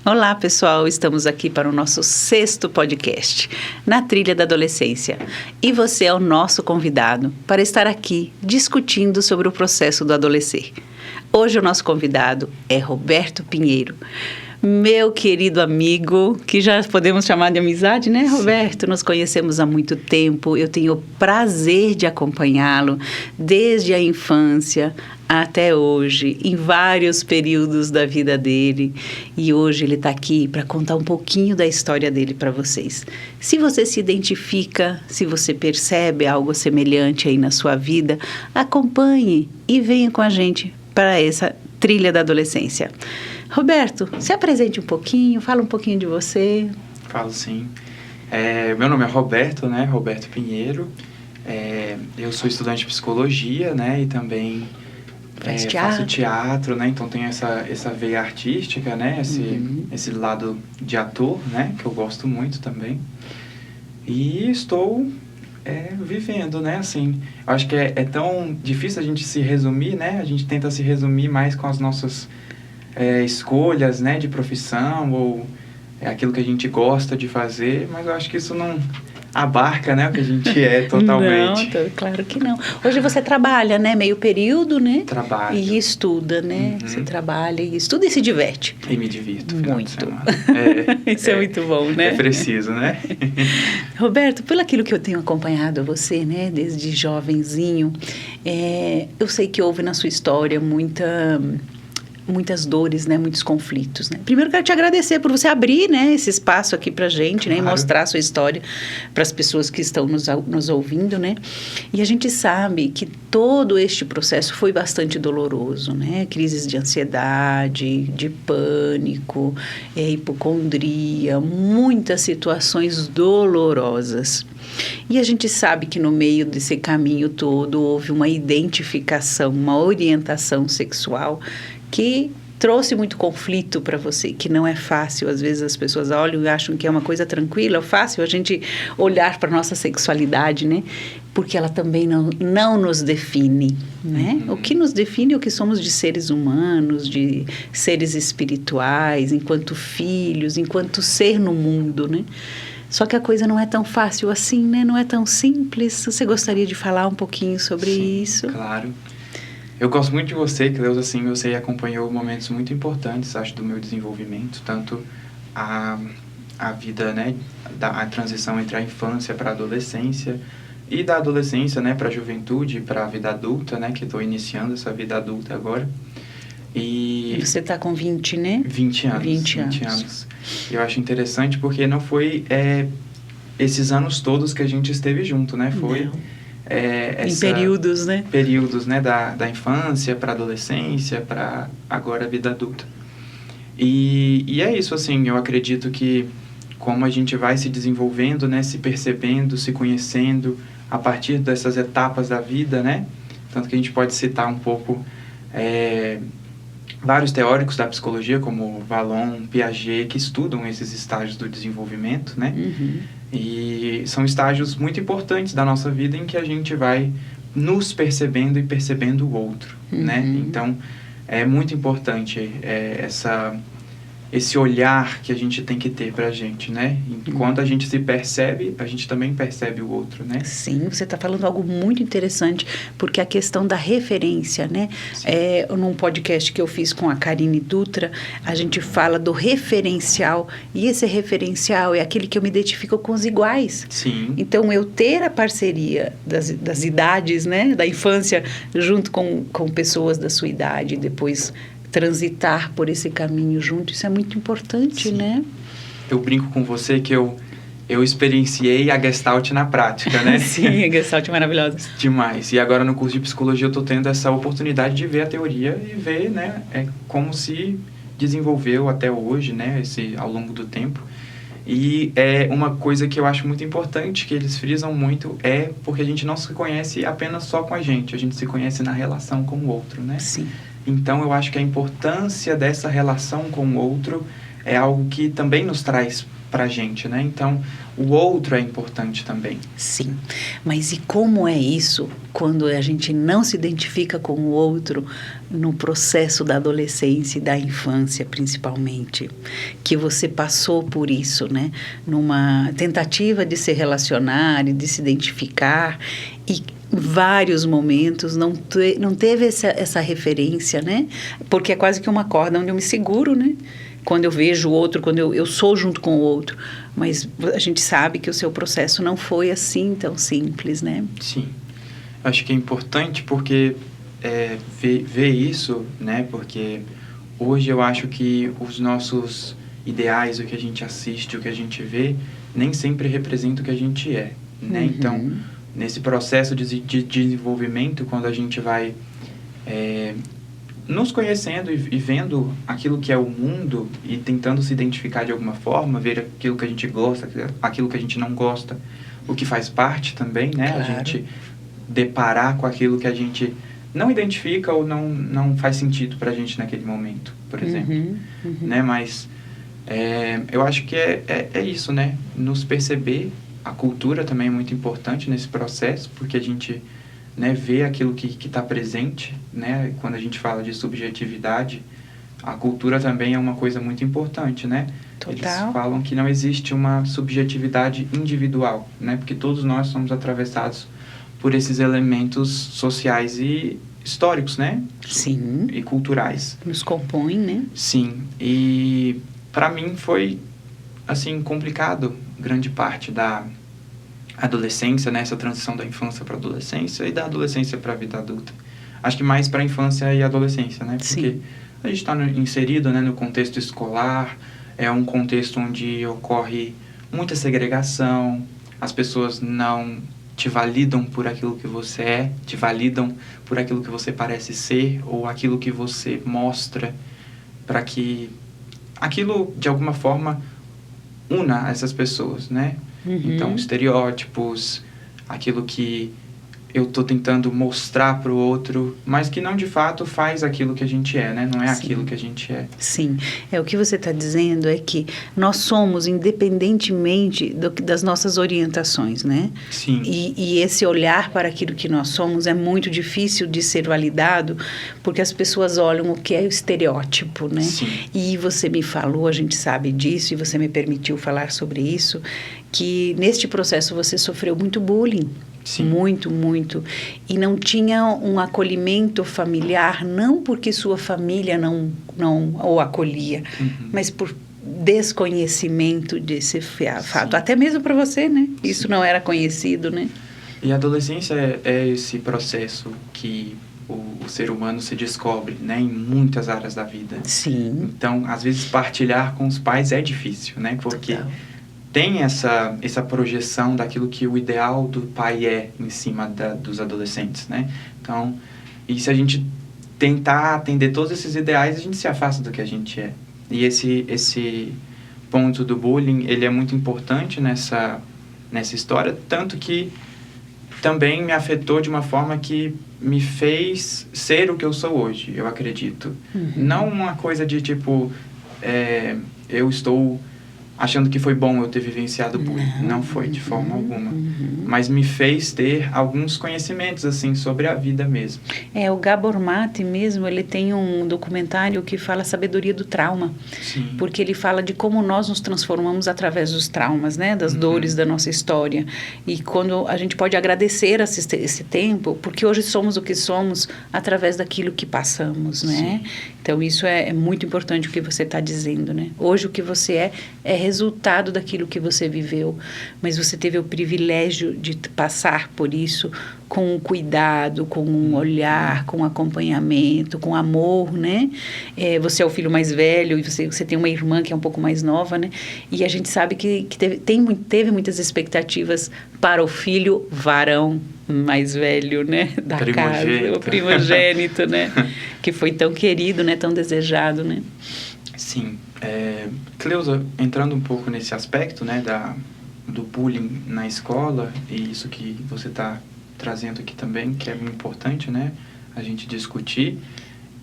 Olá, pessoal. Estamos aqui para o nosso 6º podcast, Na Trilha da Adolescência. E você é o nosso convidado para estar aqui discutindo sobre o processo do adolescer. Hoje o nosso convidado é Roberto Pinheiro, meu querido amigo, que já podemos chamar de amizade, né, Roberto? Sim. Nos conhecemos há muito tempo. Eu tenho o prazer de acompanhá-lo desde a infância até hoje, em vários períodos da vida dele. E hoje ele está aqui para contar um pouquinho da história dele para vocês. Se você se identifica, se você percebe algo semelhante aí na sua vida, acompanhe e venha com a gente para essa trilha da adolescência. Roberto, se apresente um pouquinho, fala um pouquinho de você. Falo sim. Meu nome é Roberto, né? Roberto Pinheiro. Eu sou estudante de psicologia, né? E também faço teatro, né? Então tenho essa veia artística, né? Esse lado de ator, né? Que eu gosto muito também. E estou vivendo, né? Assim, eu acho que é tão difícil a gente se resumir, né? A gente tenta se resumir mais com as nossas escolhas, né, de profissão ou aquilo que a gente gosta de fazer, mas eu acho que isso não abarca, né, o que a gente é totalmente. Não, claro que não. Hoje você trabalha, né, meio período, né? Trabalho. E estuda, né? Você trabalha e estuda e se diverte. E me divirto. Muito. Isso é muito bom, né? É preciso, né? Roberto, pelo aquilo que eu tenho acompanhado você, né, desde jovenzinho, eu sei que houve na sua história muitas dores, né? Muitos conflitos, né? Primeiro, quero te agradecer por você abrir, né, esse espaço aqui pra gente, né? E mostrar a sua história para as pessoas que estão nos ouvindo, né? E a gente sabe que todo este processo foi bastante doloroso, né? Crises de ansiedade, de pânico, hipocondria, muitas situações dolorosas. E a gente sabe que no meio desse caminho todo houve uma identificação, uma orientação sexual que trouxe muito conflito para você, que não é fácil. Às vezes as pessoas olham e acham que é uma coisa tranquila, é fácil a gente olhar para a nossa sexualidade, né? Porque ela também não nos define, né? O que nos define é o que somos de seres humanos, de seres espirituais, enquanto filhos, enquanto ser no mundo, né? Só que a coisa não é tão fácil assim, né? Não é tão simples. Você gostaria de falar um pouquinho sobre isso? Claro. Eu gosto muito de você, Cleusa, assim, você acompanhou momentos muito importantes, acho, do meu desenvolvimento, tanto a vida, né, a transição entre a infância para a adolescência e da adolescência, né, para a juventude, para a vida adulta, né, que estou iniciando essa vida adulta agora. E você está com 20, né? 20 anos. 20 anos. Eu acho interessante porque não foi esses anos todos que a gente esteve junto, né? Foi em períodos, né? Períodos, né? Da infância para a adolescência, para agora a vida adulta. E é isso, assim, eu acredito que como a gente vai se desenvolvendo, né? Se percebendo, se conhecendo a partir dessas etapas da vida, né? Tanto que a gente pode citar um pouco vários teóricos da psicologia, como Vallon, Piaget, que estudam esses estágios do desenvolvimento, né? E são estágios muito importantes da nossa vida em que a gente vai nos percebendo e percebendo o outro, né? Então, é muito importante esse olhar que a gente tem que ter pra gente, né? Enquanto a gente se percebe, a gente também percebe o outro, né? Sim, você está falando algo muito interessante, porque a questão da referência, né? Num podcast que eu fiz com a Karine Dutra, a gente fala do referencial, e esse referencial é aquele que eu me identifico com os iguais. Sim. Então, eu ter a parceria das idades, né? Da infância, junto com pessoas da sua idade, e depois transitar por esse caminho junto, isso é muito importante, Sim. né? Eu brinco com você que eu experienciei a Gestalt na prática, né? Sim, a Gestalt é maravilhosa. Demais. E agora no curso de psicologia eu estou tendo essa oportunidade de ver a teoria e ver, né, como se desenvolveu até hoje, né, ao longo do tempo. E uma coisa que eu acho muito importante, que eles frisam muito, porque a gente não se conhece apenas só com a gente se conhece na relação com o outro, né? Sim. Então, eu acho que a importância dessa relação com o outro é algo que também nos traz pra gente, né? Então, o outro é importante também. Sim, mas e como é isso quando a gente não se identifica com o outro no processo da adolescência e da infância, principalmente? Que você passou por isso, né? Numa tentativa de se relacionar e de se identificar e vários momentos não teve essa referência, né? Porque é quase que uma corda onde eu me seguro, né? Quando eu vejo o outro, quando eu sou junto com o outro. Mas a gente sabe que o seu processo não foi assim tão simples, né? Sim. Acho que é importante porque ver isso, né? Porque hoje eu acho que os nossos ideais, o que a gente assiste, o que a gente vê, nem sempre representa o que a gente é, né? Uhum. Então, nesse processo de desenvolvimento, quando a gente vai nos conhecendo e vendo aquilo que é o mundo e tentando se identificar de alguma forma, ver aquilo que a gente gosta, aquilo que a gente não gosta, o que faz parte também, né? Claro. A gente deparar com aquilo que a gente não identifica ou não faz sentido pra gente naquele momento, por exemplo. Uhum. Né? Mas eu acho que é isso, né? Nos perceber. A cultura também é muito importante nesse processo, porque a gente, né, vê aquilo que está presente, né? Quando a gente fala de subjetividade, a cultura também é uma coisa muito importante, né? Total. Eles falam que não existe uma subjetividade individual, né? Porque todos nós somos atravessados por esses elementos sociais e históricos, né? Sim. E culturais. Nos compõem, né? Sim. E para mim foi, assim, complicado grande parte da adolescência, né? Essa transição da infância para a adolescência e da adolescência para a vida adulta. Acho que mais para a infância e adolescência, né? Porque Sim. a gente está inserido, né, no contexto escolar, é um contexto onde ocorre muita segregação, as pessoas não te validam por aquilo que você é, te validam por aquilo que você parece ser ou aquilo que você mostra, para que aquilo, de alguma forma, una essas pessoas, né? Uhum. Então, estereótipos, aquilo que eu tô tentando mostrar pro outro, mas que não de fato faz aquilo que a gente é, né? Não é Sim. aquilo que a gente é. Sim. O que você está dizendo é que nós somos independentemente das nossas orientações, né? Sim. E esse olhar para aquilo que nós somos é muito difícil de ser validado, porque as pessoas olham o que é o estereótipo, né? Sim. E você me falou, a gente sabe disso, e você me permitiu falar sobre isso, que neste processo você sofreu muito bullying. Sim. Muito, muito. E não tinha um acolhimento familiar, não porque sua família não o acolhia, mas por desconhecimento desse fato. Sim. Até mesmo para você, né? Isso Sim. não era conhecido, né? E a adolescência é esse processo que o ser humano se descobre, né? Em muitas áreas da vida. Sim. Então, às vezes, partilhar com os pais é difícil, né? Porque tem essa projeção daquilo que o ideal do pai é em cima dos adolescentes, né? Então, e se a gente tentar atender todos esses ideais, a gente se afasta do que a gente é. E esse ponto do bullying, ele é muito importante nessa história, tanto que também me afetou de uma forma que me fez ser o que eu sou hoje, eu acredito. Uhum. Não uma coisa de tipo, eu estou achando que foi bom eu ter vivenciado bullying. Não foi, de forma alguma. Mas me fez ter alguns conhecimentos, assim, sobre a vida mesmo. O Gabor Mate mesmo, ele tem um documentário que fala sabedoria do trauma. Sim. Porque ele fala de como nós nos transformamos através dos traumas, né? Das dores da nossa história. E quando a gente pode agradecer esse tempo, porque hoje somos o que somos através daquilo que passamos, né? Sim. Então, isso é muito importante o que você está dizendo, né? Hoje, o que você é resultado daquilo que você viveu, mas você teve o privilégio de passar por isso com cuidado, com um olhar, com acompanhamento, com amor, né? Você é o filho mais velho e você tem uma irmã que é um pouco mais nova, né? E a gente sabe que teve muitas expectativas para o filho varão mais velho, né? Da casa, o primogênito, né? Que foi tão querido, né? Tão desejado, né? Sim. Cleusa, entrando um pouco nesse aspecto, né? Do bullying na escola, e isso que você está trazendo aqui também, que é muito importante, né? A gente discutir.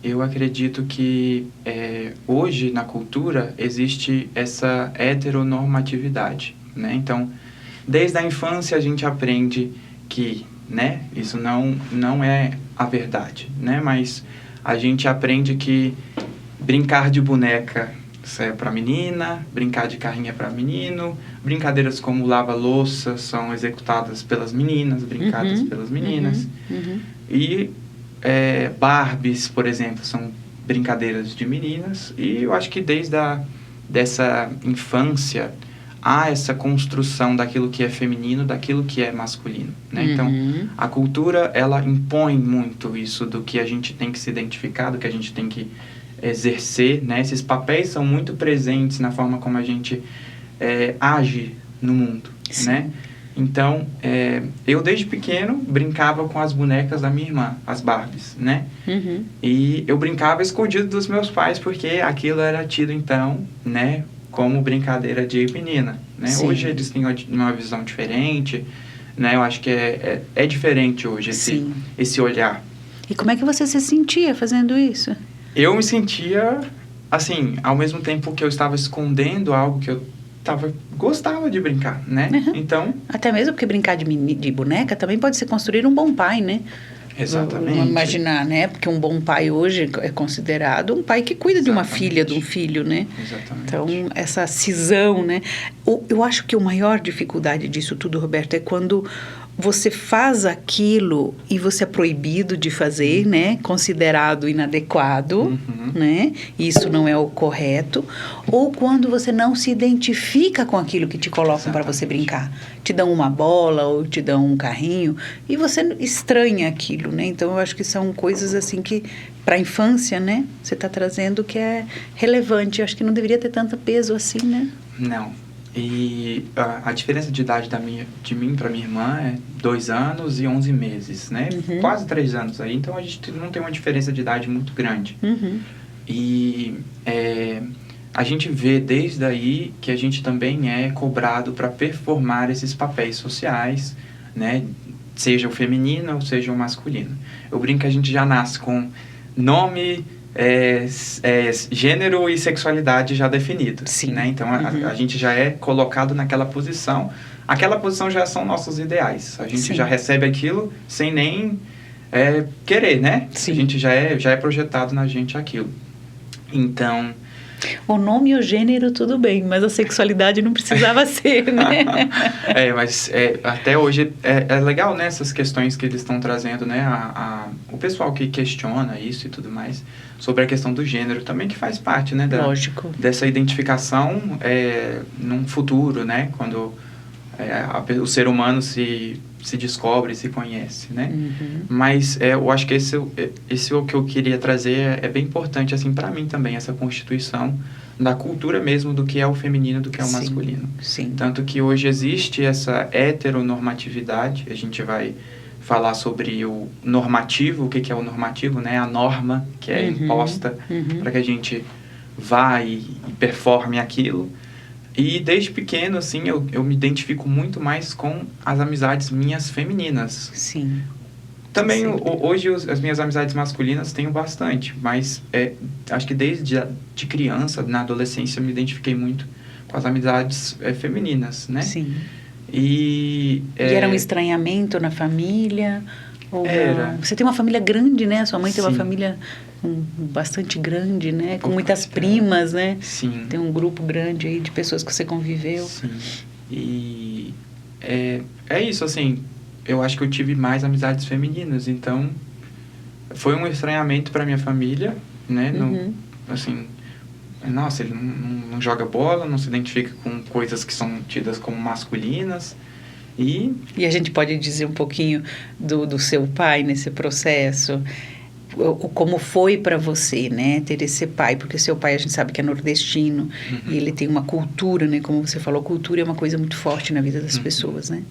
eu acredito que hoje na cultura existe essa heteronormatividade, né? Então, desde a infância a gente aprende que, né, isso não é a verdade, né? Mas a gente aprende que brincar de boneca isso é para menina, brincar de carrinho é para menino, brincadeiras como lava-louça são executadas pelas meninas, brincadas pelas meninas. E Barbies, por exemplo, são brincadeiras de meninas. E eu acho que desde dessa infância há essa construção daquilo que é feminino, daquilo que é masculino, né? Então, a cultura, ela impõe muito isso do que a gente tem que se identificar, do que a gente tem que exercer, né? Esses papéis são muito presentes na forma como a gente age no mundo, né? Então, eu desde pequeno brincava com as bonecas da minha irmã, as Barbies, né? E eu brincava escondido dos meus pais, porque aquilo era tido, então, né, como brincadeira de menina, né? Hoje eles têm uma visão diferente, né? Eu acho que é diferente hoje esse olhar. E como é que você se sentia fazendo isso? Eu me sentia, assim, ao mesmo tempo que eu estava escondendo algo que eu gostava de brincar, né? Então... Até mesmo porque brincar de boneca também pode ser construir um bom pai, né? Exatamente. Vamos imaginar, né? Porque um bom pai hoje é considerado um pai que cuida de uma filha, de um filho, né? Exatamente. Então, essa cisão, né? Eu acho que a maior dificuldade disso tudo, Roberto, é quando você faz aquilo e você é proibido de fazer, né? Considerado inadequado, né? Isso não é o correto. Ou quando você não se identifica com aquilo que te colocam para você brincar. Te dão uma bola ou te dão um carrinho e você estranha aquilo, né? Então, eu acho que são coisas assim que, para a infância, né? Você está trazendo que é relevante. Eu acho que não deveria ter tanto peso assim, né? Não. E a diferença de idade de mim para minha irmã é 2 anos e 11 meses, né? Quase 3 anos aí. Então, a gente não tem uma diferença de idade muito grande. E a gente vê desde aí que a gente também é cobrado para performar esses papéis sociais, né? Seja o feminino ou seja o masculino. Eu brinco que a gente já nasce com nome... gênero e sexualidade já definidos, né? Então a gente já é colocado naquela posição. Aquela posição já são nossos ideais. A gente já recebe aquilo sem nem querer, né? A gente já é projetado na gente aquilo. Então... O nome e o gênero, tudo bem, mas a sexualidade não precisava ser, né? Mas até hoje é legal, né? Essas questões que eles estão trazendo, né? O pessoal que questiona isso e tudo mais, sobre a questão do gênero também, que faz parte, né? Lógico. Dessa identificação num futuro, né? Quando o ser humano se descobre, se conhece, né? Mas eu acho que esse é o que eu queria trazer, é bem importante, assim, para mim também, essa constituição da cultura mesmo do que é o feminino, do que é o masculino. Tanto que hoje existe essa heteronormatividade, a gente vai falar sobre o normativo, o que é o normativo, né? A norma que é imposta para que a gente vá e performe aquilo. E desde pequeno, assim, eu me identifico muito mais com as amizades minhas femininas. Também, hoje, as minhas amizades masculinas tenho bastante, mas acho que desde de criança, na adolescência, eu me identifiquei muito com as amizades femininas, né? E era um estranhamento na família? Ou era. Você tem uma família grande, né? Sua mãe tem uma família bastante grande, né? Com muitas primas, né? Tem um grupo grande aí de pessoas que você conviveu. E é isso, assim, eu acho que eu tive mais amizades femininas, então foi um estranhamento para minha família, né? Assim, nossa, ele não joga bola, não se identifica com coisas que são tidas como masculinas. E a gente pode dizer um pouquinho do seu pai nesse processo, como foi para você, né, ter esse pai, porque seu pai a gente sabe que é nordestino e ele tem uma cultura, né, como você falou, cultura é uma coisa muito forte na vida das pessoas, né,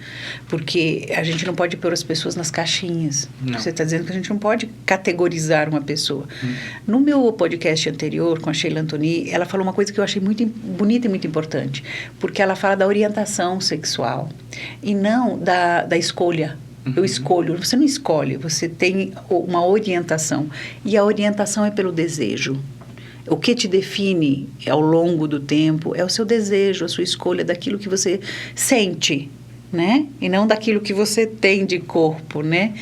porque a gente não pode pôr as pessoas nas caixinhas. Você está dizendo que a gente não pode categorizar uma pessoa. No meu podcast anterior com a Sheila Antoni, ela falou uma coisa que eu achei muito bonita e muito importante, porque ela fala da orientação sexual e não da escolha. eu escolho. Você não escolhe, você tem uma orientação. E a orientação é pelo desejo. O que te define ao longo do tempo é o seu desejo, a sua escolha daquilo que você sente, né? E não daquilo que você tem de corpo, né?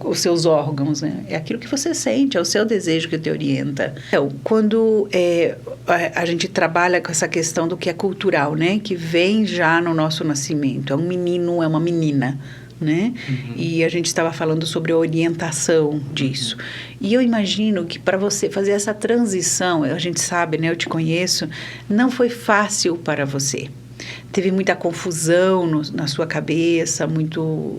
Os seus órgãos, né? É aquilo que você sente, é o seu desejo que te orienta. Então, quando a gente trabalha com essa questão do que é cultural, né? Que vem já no nosso nascimento, é um menino, é uma menina, né? E a gente estava falando sobre a orientação disso. E eu imagino que para você fazer essa transição, a gente sabe, né? Eu te conheço, não foi fácil para você. Teve muita confusão na sua cabeça, muito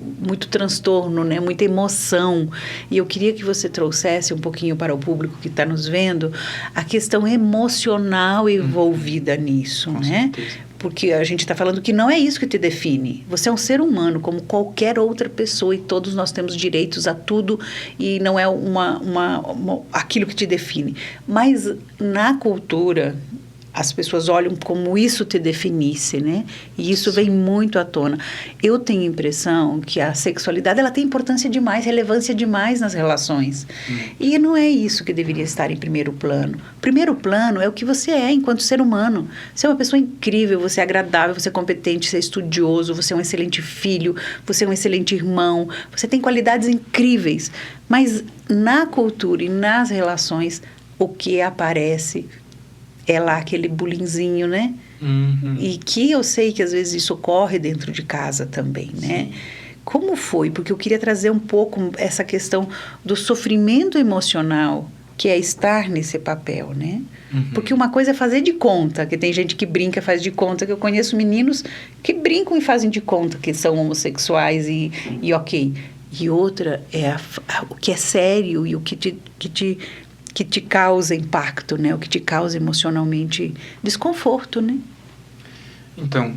transtorno, né? Muita emoção. E eu queria que você trouxesse um pouquinho para o público que está nos vendo a questão emocional envolvida nisso, Com né? certeza. Porque a gente está falando que não é isso que te define. Você é um ser humano, como qualquer outra pessoa, e todos nós temos direitos a tudo, e não é aquilo que te define. Mas na cultura, as pessoas olham como isso te definisse, né? E isso vem muito à tona. Eu tenho a impressão que a sexualidade, ela tem importância demais, relevância demais nas relações. E não é isso que deveria estar em primeiro plano. Primeiro plano é o que você é enquanto ser humano. Você é uma pessoa incrível, você é agradável, você é competente, você é estudioso, você é um excelente filho, você é um excelente irmão, você tem qualidades incríveis. Mas na cultura e nas relações, o que aparece é lá aquele bullyingzinho, né? E que eu sei que às vezes isso ocorre dentro de casa também, né? Sim. Como foi? Porque eu queria trazer um pouco essa questão do sofrimento emocional, que é estar nesse papel, né? Porque uma coisa é fazer de conta, que tem gente que brinca, faz de conta, que eu conheço meninos que brincam e fazem de conta que são homossexuais e ok. E outra é o que é sério e o que te causa impacto, né? O que te causa emocionalmente desconforto, né? Então,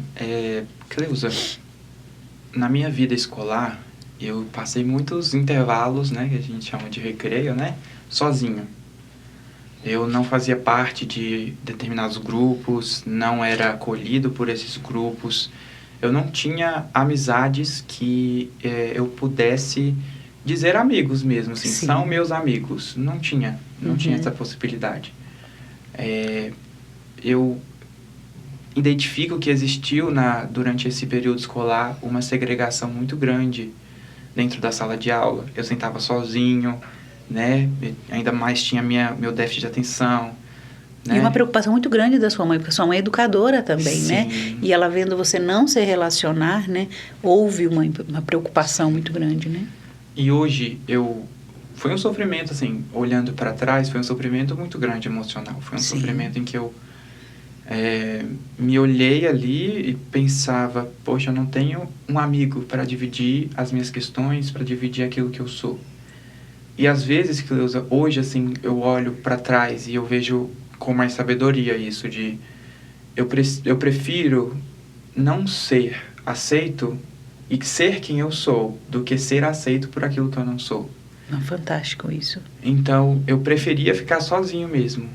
Cleusa, na minha vida escolar, eu passei muitos intervalos, né? Que a gente chama de recreio, né? Sozinho. Eu não fazia parte de determinados grupos, não era acolhido por esses grupos. Eu não tinha amizades que eu pudesse dizer amigos mesmo, assim, sim, são meus amigos. Não tinha essa possibilidade. Eu identifico que existiu durante esse período escolar uma segregação muito grande dentro da sala de aula. Eu sentava sozinho, né? Ainda mais tinha meu déficit de atenção. Né? E uma preocupação muito grande da sua mãe, porque sua mãe é educadora também, sim, né? E ela vendo você não se relacionar, né? Houve uma preocupação muito grande, né? E hoje foi um sofrimento, assim, olhando para trás, foi um sofrimento muito grande emocional. Foi um sim, sofrimento em que eu me olhei ali e pensava, poxa, eu não tenho um amigo para dividir as minhas questões, para dividir aquilo que eu sou. E às vezes, Cleusa, hoje, assim, eu olho para trás e eu vejo com mais sabedoria isso de... Eu prefiro não ser aceito e ser quem eu sou, do que ser aceito por aquilo que eu não sou. Fantástico isso. Então, eu preferia ficar sozinho mesmo.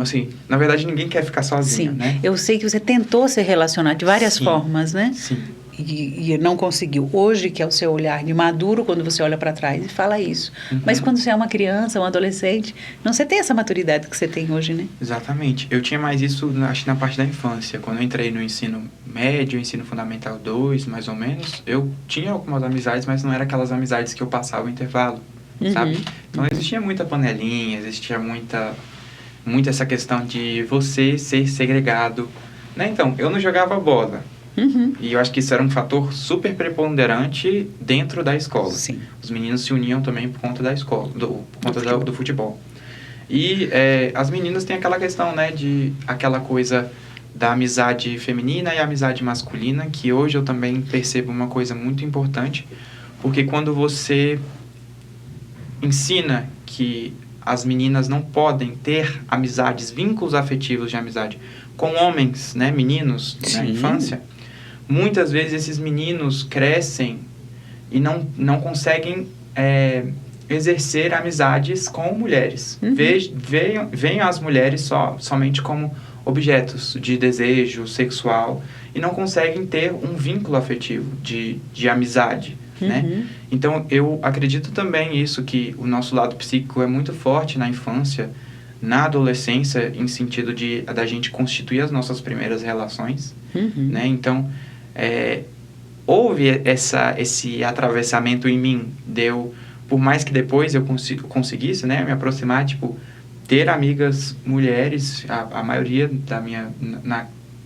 Assim, na verdade, ninguém quer ficar sozinho, sim, né? Eu sei que você tentou se relacionar de várias sim, formas, né? Sim. E não conseguiu. Hoje, que é o seu olhar de maduro, quando você olha para trás e fala isso. Mas quando você é uma criança, um adolescente, não você tem essa maturidade que você tem hoje, né? Exatamente. Eu tinha mais isso, acho que na parte da infância. Quando eu entrei no ensino médio, ensino fundamental 2, mais ou menos, eu tinha algumas amizades, mas não eram aquelas amizades que eu passava o intervalo, sabe? Então, existia muita panelinha, existia muita essa questão de você ser segregado, né? Então, eu não jogava bola. E eu acho que isso era um fator super preponderante dentro da escola. Sim. Os meninos se uniam também por conta da escola, por conta do futebol. E as meninas têm aquela questão, né, de aquela coisa da amizade feminina e amizade masculina, que hoje eu também percebo uma coisa muito importante, porque quando você ensina que as meninas não podem ter amizades, vínculos afetivos de amizade com homens, né, meninos, na infância, muitas vezes esses meninos crescem e não conseguem exercer amizades com mulheres. Veem as mulheres somente como objetos de desejo sexual e não conseguem ter um vínculo afetivo de amizade, né? Então, eu acredito também isso, que o nosso lado psíquico é muito forte na infância, na adolescência, em sentido da gente constituir as nossas primeiras relações, né? Então, houve esse atravessamento em mim, por mais que depois eu conseguisse, né, me aproximar, tipo, ter amigas mulheres, a maioria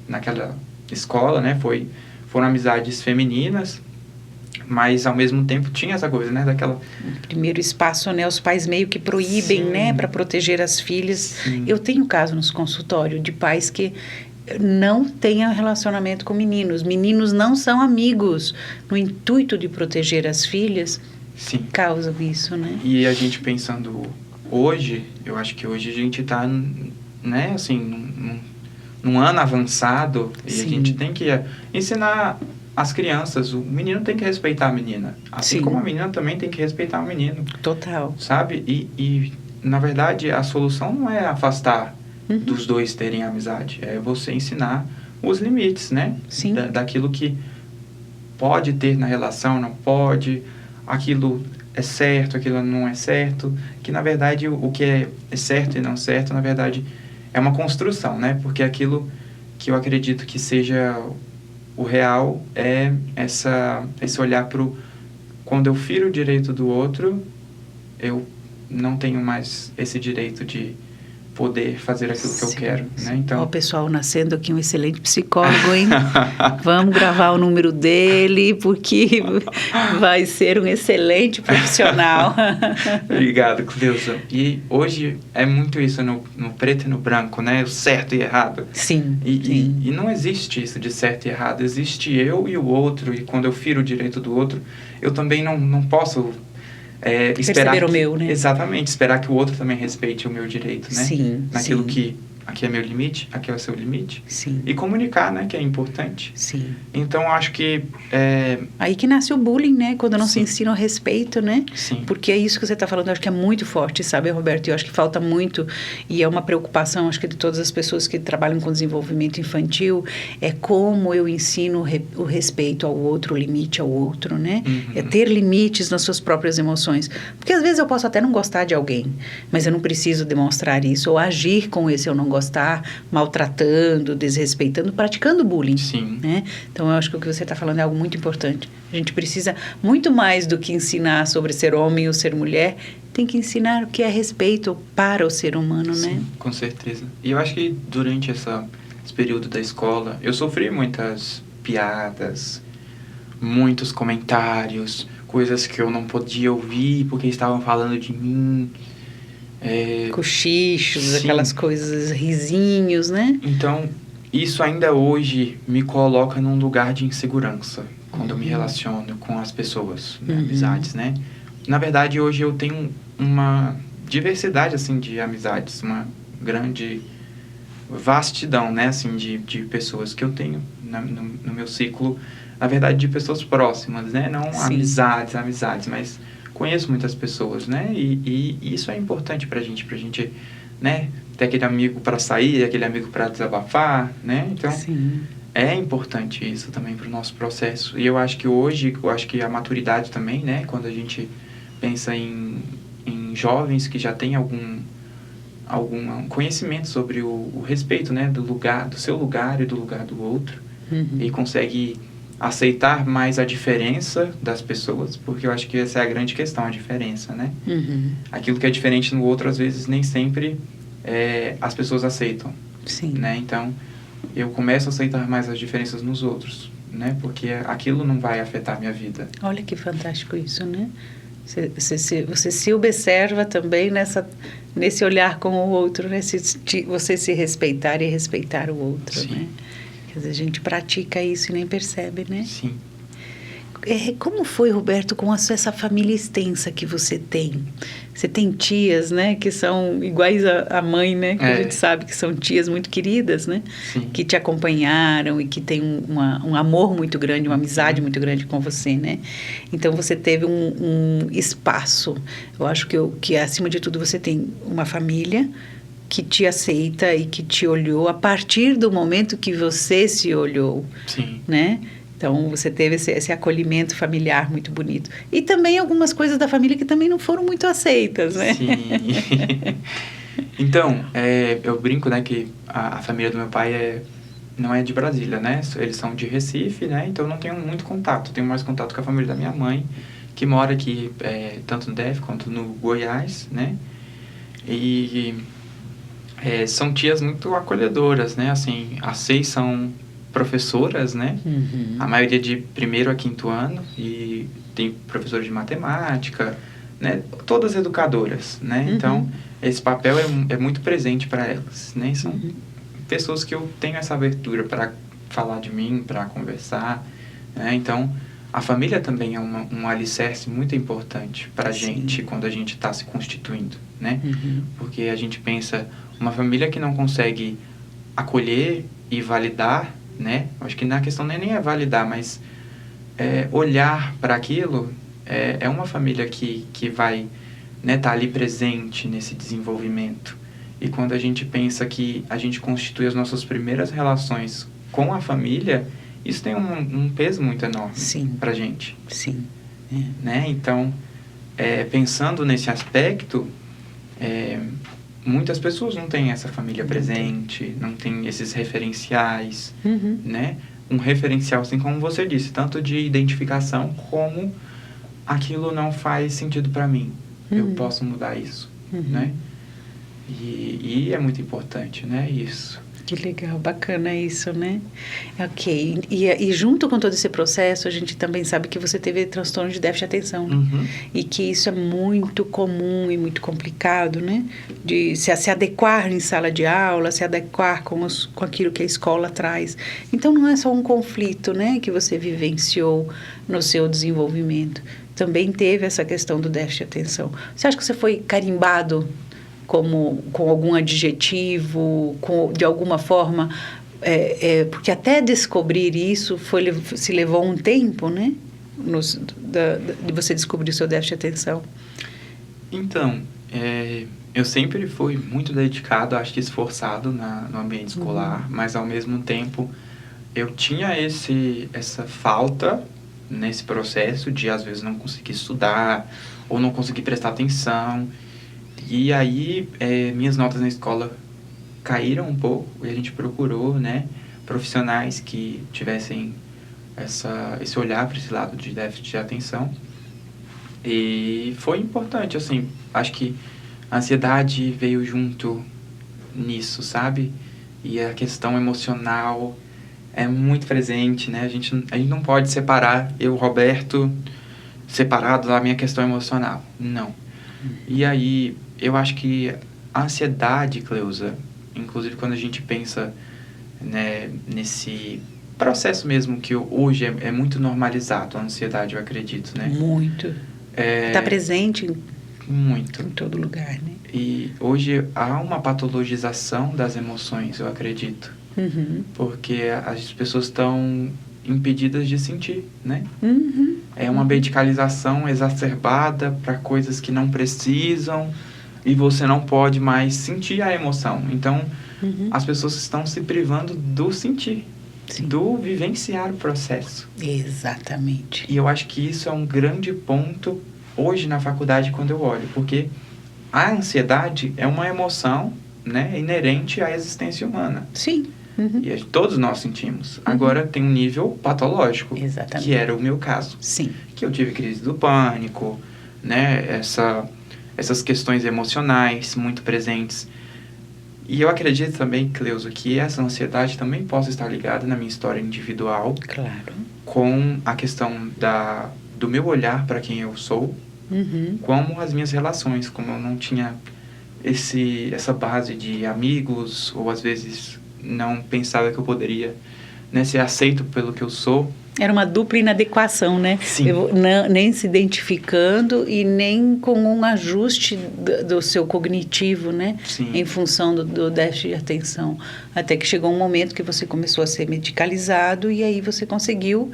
naquela escola, né, foram amizades femininas, mas ao mesmo tempo tinha essa coisa, né, daquela... Primeiro espaço, né, os pais meio que proíbem, né, para proteger as filhas. Sim. Eu tenho caso nos consultórios de pais que não tenham relacionamento com meninos. Meninos não são amigos. No intuito de proteger as filhas, sim, causam isso, né? E a gente pensando hoje, eu acho que hoje a gente está, né, assim, num ano avançado, e sim, a gente tem que ensinar as crianças, o menino tem que respeitar a menina, assim, sim, como a menina também tem que respeitar o menino. Total. Sabe? E na verdade, a solução não é afastar dos dois terem amizade, é você ensinar os limites, né? Sim. Daquilo que pode ter na relação, não pode, aquilo é certo, aquilo não é certo, que na verdade o que é certo e não certo, na verdade, é uma construção, né? Porque aquilo que eu acredito que seja o real é esse olhar quando eu firo o direito do outro, eu não tenho mais esse direito de poder fazer aquilo, sim, que eu quero, né? Então, o pessoal nascendo aqui um excelente psicólogo, hein? Vamos gravar o número dele, porque vai ser um excelente profissional. Obrigado, Cleusa. E hoje é muito isso no preto e no branco, né? O certo e errado. Sim, sim. E não existe isso de certo e errado. Existe eu e o outro, e quando eu firo o direito do outro, eu também não posso... esperar o meu, né? Exatamente, esperar que o outro também respeite o meu direito, né? Sim, naquilo, sim, que aqui é meu limite, aqui é o seu limite. Sim. E comunicar, né? Que é importante. Sim. Então, acho que... Aí que nasce o bullying, né? Quando não, sim, se ensina o respeito, né? Sim. Porque é isso que você está falando, eu acho que é muito forte, sabe, Roberto? Eu acho que falta muito, e é uma preocupação, acho que de todas as pessoas que trabalham com desenvolvimento infantil, é como eu ensino o respeito ao outro, o limite ao outro, né? É ter limites nas suas próprias emoções. Porque às vezes eu posso até não gostar de alguém, mas eu não preciso demonstrar isso, ou agir com esse eu não gostar, maltratando, desrespeitando, praticando bullying. Sim. Né? Então, eu acho que o que você está falando é algo muito importante. A gente precisa, muito mais do que ensinar sobre ser homem ou ser mulher, tem que ensinar o que é respeito para o ser humano, sim, né? Com certeza. E eu acho que durante esse período da escola, eu sofri muitas piadas, muitos comentários, coisas que eu não podia ouvir porque estavam falando de mim. Cochichos, sim, aquelas coisas, risinhos, né? Então, isso ainda hoje me coloca num lugar de insegurança quando eu me relaciono com as pessoas, né? Amizades, né? Na verdade, hoje eu tenho uma diversidade, assim, de amizades, uma grande vastidão, né? Assim, de pessoas que eu tenho no meu ciclo, na verdade, de pessoas próximas, né? Não sim, amizades, mas conheço muitas pessoas, né? E isso é importante pra gente, né? Ter aquele amigo para sair, aquele amigo para desabafar, né? Então, sim, é importante isso também para o nosso processo. E eu acho que hoje, a maturidade também, né? Quando a gente pensa em jovens que já têm algum conhecimento sobre o respeito, né? Do seu lugar e do lugar do outro. E consegue aceitar mais a diferença das pessoas, porque eu acho que essa é a grande questão, a diferença, né? Aquilo que é diferente no outro, às vezes, nem sempre as pessoas aceitam. Sim. Né? Então, eu começo a aceitar mais as diferenças nos outros, né? Porque aquilo não vai afetar a minha vida. Olha que fantástico isso, né? Você se observa também nesse olhar com o outro, né? Você se respeitar e respeitar o outro, sim, né? Quer dizer, a gente pratica isso e nem percebe, né? Sim. Como foi, Roberto, com essa família extensa que você tem? Você tem tias, né, que são iguais à mãe, né? Que a gente sabe que são tias muito queridas, né? Sim. Que te acompanharam e que têm um amor muito grande, uma amizade muito grande com você, né? Então, você teve um espaço. Eu acho que, acima de tudo, você tem uma família que te aceita e que te olhou a partir do momento que você se olhou, sim, né? Então, você teve esse acolhimento familiar muito bonito. E também algumas coisas da família que também não foram muito aceitas, né? Sim. Então, eu brinco, né, que a família do meu pai não é de Brasília, né? Eles são de Recife, né? Então, eu não tenho muito contato. Tenho mais contato com a família da minha mãe, que mora aqui, tanto no DF quanto no Goiás, né? E são tias muito acolhedoras, né? Assim, as 6 são professoras, né? Uhum. A maioria de 1º a 5º ano, e tem professores de matemática, né? Todas educadoras, né? Uhum. Então, esse papel é muito presente para elas, né? São pessoas que eu tenho essa abertura para falar de mim, para conversar, né? Então, a família também é um alicerce muito importante para a gente quando a gente está se constituindo, né? Uhum. Porque a gente pensa, uma família que não consegue acolher e validar, né? Acho que na questão nem é validar, mas olhar para aquilo, é uma família que vai, né, tá ali presente nesse desenvolvimento. E quando a gente pensa que a gente constitui as nossas primeiras relações com a família, isso tem um peso muito enorme pra gente. Sim. Né? Então, pensando nesse aspecto, muitas pessoas não têm essa família presente, não têm esses referenciais, né? Um referencial, assim como você disse, tanto de identificação como aquilo não faz sentido para mim. Eu posso mudar isso, né? E é muito importante, né? Isso. Que legal, bacana isso, né? Ok. E junto com todo esse processo, a gente também sabe que você teve transtorno de déficit de atenção, né? E que isso é muito comum e muito complicado, né? De se adequar em sala de aula, se adequar com aquilo que a escola traz. Então, não é só um conflito, né? Que você vivenciou no seu desenvolvimento. Também teve essa questão do déficit de atenção. Você acha que você foi carimbado com algum adjetivo, de alguma forma, porque até descobrir isso se levou um tempo, né? De você descobrir o seu déficit de atenção. Então, eu sempre fui muito dedicado, acho que esforçado no ambiente escolar, mas ao mesmo tempo eu tinha essa falta nesse processo de às vezes não conseguir estudar ou não conseguir prestar atenção. E aí, minhas notas na escola caíram um pouco e a gente procurou, né, profissionais que tivessem esse olhar para esse lado de déficit de atenção. E foi importante, assim, acho que a ansiedade veio junto nisso, sabe? E a questão emocional é muito presente, né? A gente não pode separar eu, Roberto, separado da minha questão emocional. Não. E aí, eu acho que a ansiedade, Cleusa, inclusive quando a gente pensa, né, nesse processo mesmo que hoje é muito normalizado, a ansiedade, eu acredito, né? Muito. Está presente muito em todo lugar, né? E hoje há uma patologização das emoções, eu acredito. Porque as pessoas estão impedidas de sentir, né? É uma medicalização exacerbada para coisas que não precisam e você não pode mais sentir a emoção. Então, as pessoas estão se privando do sentir, do vivenciar o processo. Exatamente. E eu acho que isso é um grande ponto hoje na faculdade quando eu olho, porque a ansiedade é uma emoção, né, inerente à existência humana. Sim. E todos nós sentimos. Agora tem um nível patológico. Exatamente. Que era o meu caso. Sim. Que eu tive crise do pânico, né? Essas questões emocionais muito presentes. E eu acredito também, Cleusa, que essa ansiedade também possa estar ligada na minha história individual. Claro. Com a questão do meu olhar para quem eu sou, como as minhas relações, como eu não tinha essa base de amigos, ou às vezes não pensava que eu poderia, né, ser aceito pelo que eu sou. Era uma dupla inadequação, né? Sim. Nem se identificando e nem com um ajuste do seu cognitivo, né? Sim. Em função do déficit de atenção. Até que chegou um momento que você começou a ser medicalizado e aí você conseguiu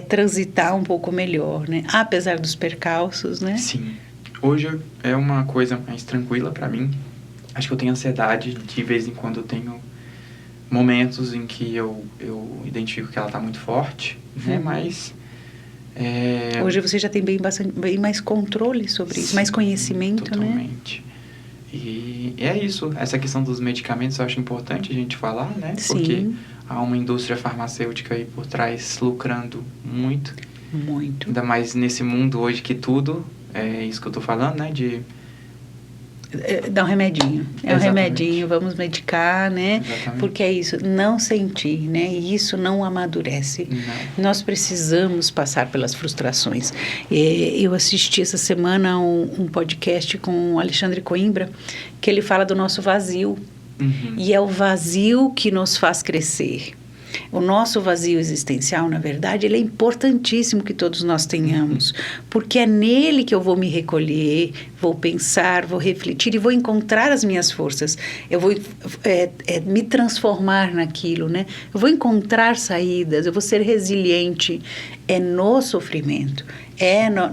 transitar um pouco melhor, né? Apesar dos percalços, né? Sim. Hoje é uma coisa mais tranquila para mim. Acho que eu tenho ansiedade, de vez em quando eu tenho momentos em que eu identifico que ela está muito forte, né? Mas... Hoje você já tem bem mais controle sobre isso, mais conhecimento, totalmente. Né? E é isso. Essa questão dos medicamentos eu acho importante a gente falar, né? Sim. Porque há uma indústria farmacêutica aí por trás lucrando muito. Muito. Ainda mais nesse mundo hoje que tudo, é isso que eu tô falando, né? Dá um remedinho. É um remedinho, vamos medicar, né? Exatamente. Porque é isso, não sentir, né? E isso não amadurece. Não. Nós precisamos passar pelas frustrações. Eu assisti essa semana um podcast com o Alexandre Coimbra, que ele fala do nosso vazio. Uhum. E é o vazio que nos faz crescer. O nosso vazio existencial, na verdade, ele é importantíssimo que todos nós tenhamos, porque é nele que eu vou me recolher, vou pensar, vou refletir e vou encontrar as minhas forças. Eu vou me transformar naquilo, né? Eu vou encontrar saídas, eu vou ser resiliente. É no sofrimento,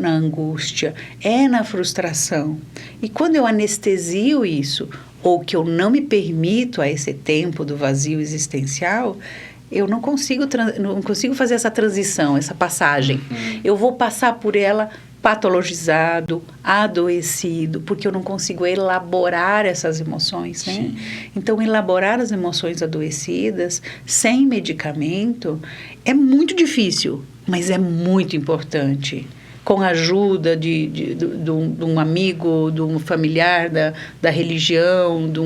na angústia, é na frustração. E quando eu anestesio isso, ou que eu não me permito a esse tempo do vazio existencial, eu não consigo fazer essa transição, essa passagem. Uhum. Eu vou passar por ela patologizado, adoecido, porque eu não consigo elaborar essas emoções, né? Sim. Então, elaborar as emoções adoecidas sem medicamento é muito difícil, mas é muito importante. Com a ajuda de um amigo, de um familiar da religião, de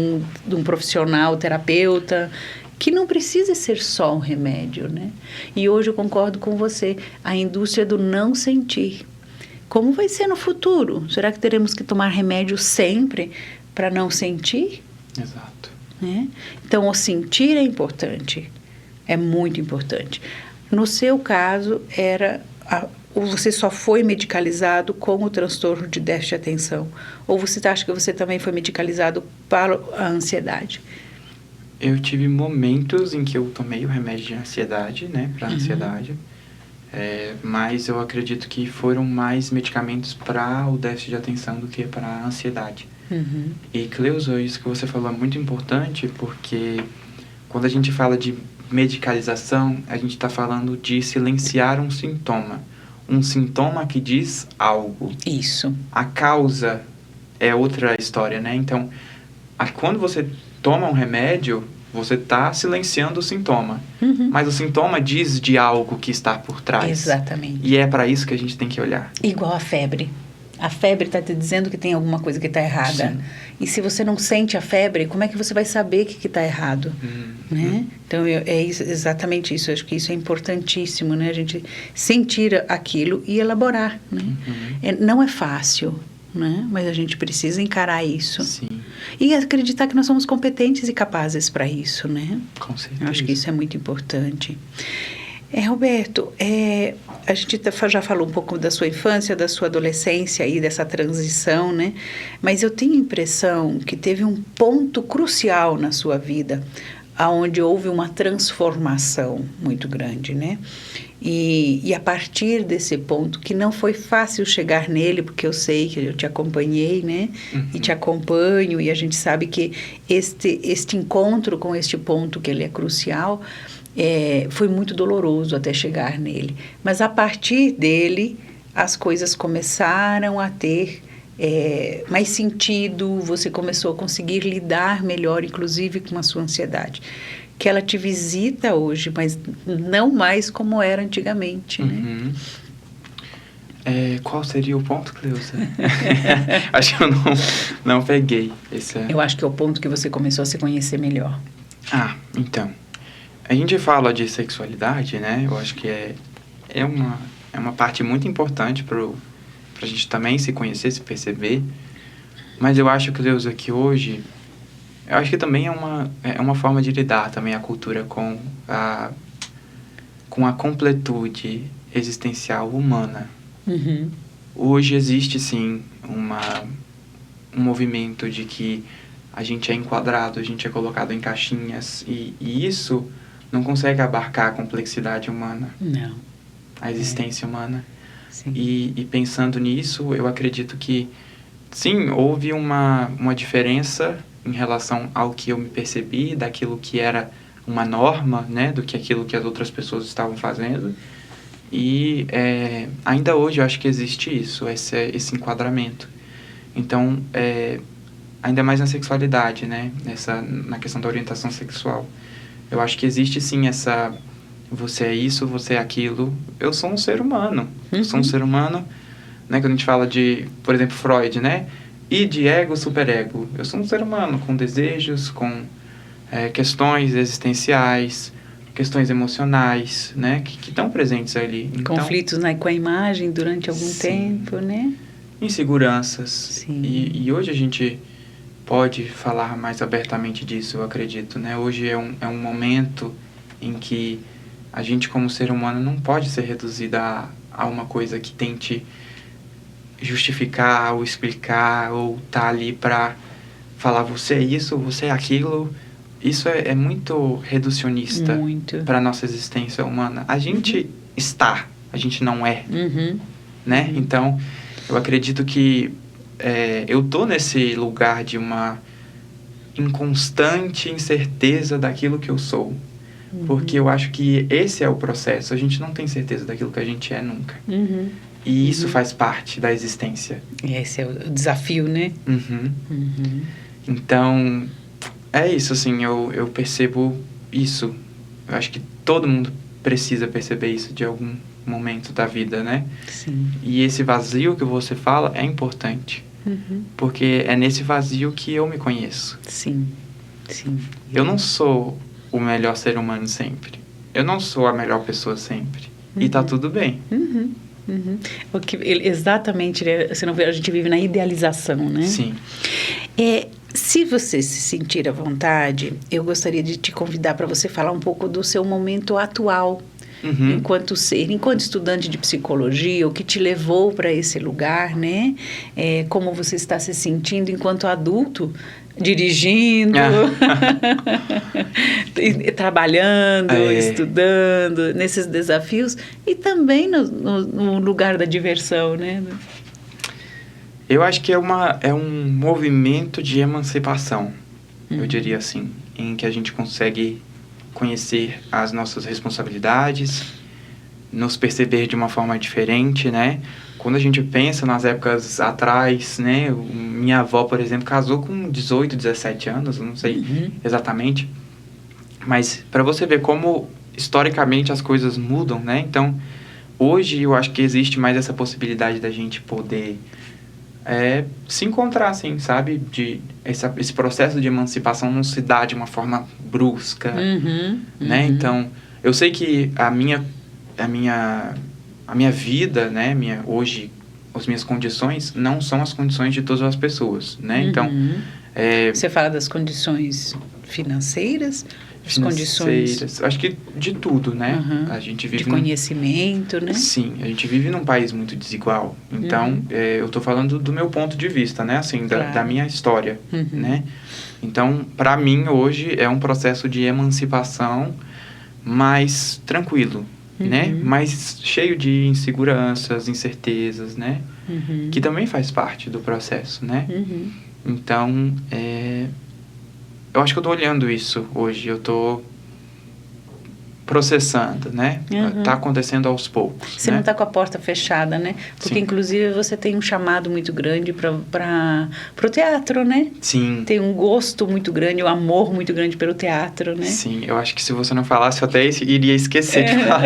um profissional terapeuta, que não precisa ser só um remédio, né? E hoje eu concordo com você, a indústria do não sentir. Como vai ser no futuro? Será que teremos que tomar remédio sempre para não sentir? Exato. Né? Então, o sentir é importante, é muito importante. No seu caso, você só foi medicalizado com o transtorno de déficit de atenção? Ou você acha que você também foi medicalizado para a ansiedade? Eu tive momentos em que eu tomei o remédio de ansiedade, né, para ansiedade, mas eu acredito que foram mais medicamentos para o déficit de atenção do que para a ansiedade. Uhum. E, Cleusa, isso que você falou é muito importante, porque quando a gente fala de medicalização, a gente está falando de silenciar um sintoma que diz algo. Isso. A causa é outra história, né? Então, quando você toma um remédio, você está silenciando o sintoma. Uhum. Mas o sintoma diz de algo que está por trás. Exatamente. E é para isso que a gente tem que olhar. Igual a febre. A febre está te dizendo que tem alguma coisa que está errada. Sim. E se você não sente a febre, como é que você vai saber que está errado? Né? Então, exatamente isso. Eu acho que isso é importantíssimo, né? A gente sentir aquilo e elaborar. Né? Não é fácil, né? Mas a gente precisa encarar isso. Sim. E acreditar que nós somos competentes e capazes para isso, né? Com certeza. Eu acho que isso é muito importante. Roberto, a gente já falou um pouco da sua infância, da sua adolescência e dessa transição, né? Mas eu tenho a impressão que teve um ponto crucial na sua vida, onde houve uma transformação muito grande, né? E a partir desse ponto, que não foi fácil chegar nele, porque eu sei que eu te acompanhei, né? E te acompanho, e a gente sabe que este encontro com este ponto, que ele é crucial, foi muito doloroso até chegar nele. Mas a partir dele, as coisas começaram a ter mais sentido, você começou a conseguir lidar melhor, inclusive com a sua ansiedade. Que ela te visita hoje, mas não mais como era antigamente, né? Qual seria o ponto, Cleusa? Acho que eu não peguei. Eu acho que é o ponto que você começou a se conhecer melhor. Então. A gente fala de sexualidade, né? Eu acho que é uma parte muito importante pra gente também se conhecer, se perceber. Mas eu acho, Cleusa, que hoje... Eu acho que também é uma forma de lidar também a cultura com a completude existencial humana. Hoje existe, sim, um movimento de que a gente é enquadrado, a gente é colocado em caixinhas, e isso não consegue abarcar a complexidade humana. Não. A existência humana. Sim. E pensando nisso, eu acredito que, sim, houve uma diferença em relação ao que eu me percebi, daquilo que era uma norma, né, do que aquilo que as outras pessoas estavam fazendo. E ainda hoje eu acho que existe isso, esse enquadramento. Então, ainda mais na sexualidade, né, na questão da orientação sexual. Eu acho que existe sim você é isso, você é aquilo. Eu sou um ser humano. Eu sou um ser humano, né, quando a gente fala de, por exemplo, Freud, né, e de ego, superego. Eu sou um ser humano com desejos, com questões existenciais, questões emocionais, né, que estão presentes ali. Então, conflitos, né, com a imagem durante algum tempo, né? Inseguranças. Sim. E hoje a gente pode falar mais abertamente disso, eu acredito, né? Hoje é um momento em que a gente, como ser humano, não pode ser reduzida a uma coisa que tente justificar ou explicar ou tá ali para falar você é isso, você é aquilo. Isso é muito reducionista para nossa existência humana. A gente está, a gente não é, né? Então, eu acredito que eu tô nesse lugar de uma inconstante incerteza daquilo que eu sou. Porque eu acho que esse é o processo. A gente não tem certeza daquilo que a gente é nunca. E isso faz parte da existência. Esse é o desafio, né? Então, é isso, assim, eu percebo isso. Eu acho que todo mundo precisa perceber isso de algum momento da vida, né? Sim. E esse vazio que você fala é importante. Porque é nesse vazio que eu me conheço. Sim, sim. Eu não sou o melhor ser humano sempre. Eu não sou a melhor pessoa sempre. E tá tudo bem. Exatamente, você não vê, a gente vive na idealização, né? Sim. Se você se sentir à vontade, eu gostaria de te convidar para você falar um pouco do seu momento atual, enquanto estudante de psicologia, o que te levou para esse lugar, né? Como você está se sentindo enquanto adulto, dirigindo, trabalhando, estudando, nesses desafios, e também no lugar da diversão, né? Eu acho que é um movimento de emancipação, eu diria assim, em que a gente consegue conhecer as nossas responsabilidades, nos perceber de uma forma diferente, né? Quando a gente pensa nas épocas atrás, né? Minha avó, por exemplo, casou com 18, 17 anos, eu não sei exatamente. Mas para você ver como, historicamente, as coisas mudam, né? Então, hoje eu acho que existe mais essa possibilidade da gente poder se encontrar, assim, sabe? Esse processo de emancipação não se dá de uma forma brusca, né? Então, eu sei que a minha vida, né? Hoje, as minhas condições não são as condições de todas as pessoas, né? Então, você fala das condições financeiras? Condições, acho que de tudo, né? A gente vive de conhecimento, né? Sim, a gente vive num país muito desigual. Então, eu tô falando do meu ponto de vista, né? Assim, da minha história, né? Então, para mim, hoje, é um processo de emancipação mais tranquilo, né? Mais cheio de inseguranças, incertezas, né? Que também faz parte do processo, né? Então, eu acho que eu tô olhando isso hoje, eu tô processando, né? Tá acontecendo aos poucos. Você não tá com a porta fechada, né? Porque, inclusive, você tem um chamado muito grande pro teatro, né? Sim. Tem um gosto muito grande, um amor muito grande pelo teatro, né? Sim, eu acho que se você não falasse, eu até iria esquecer de falar.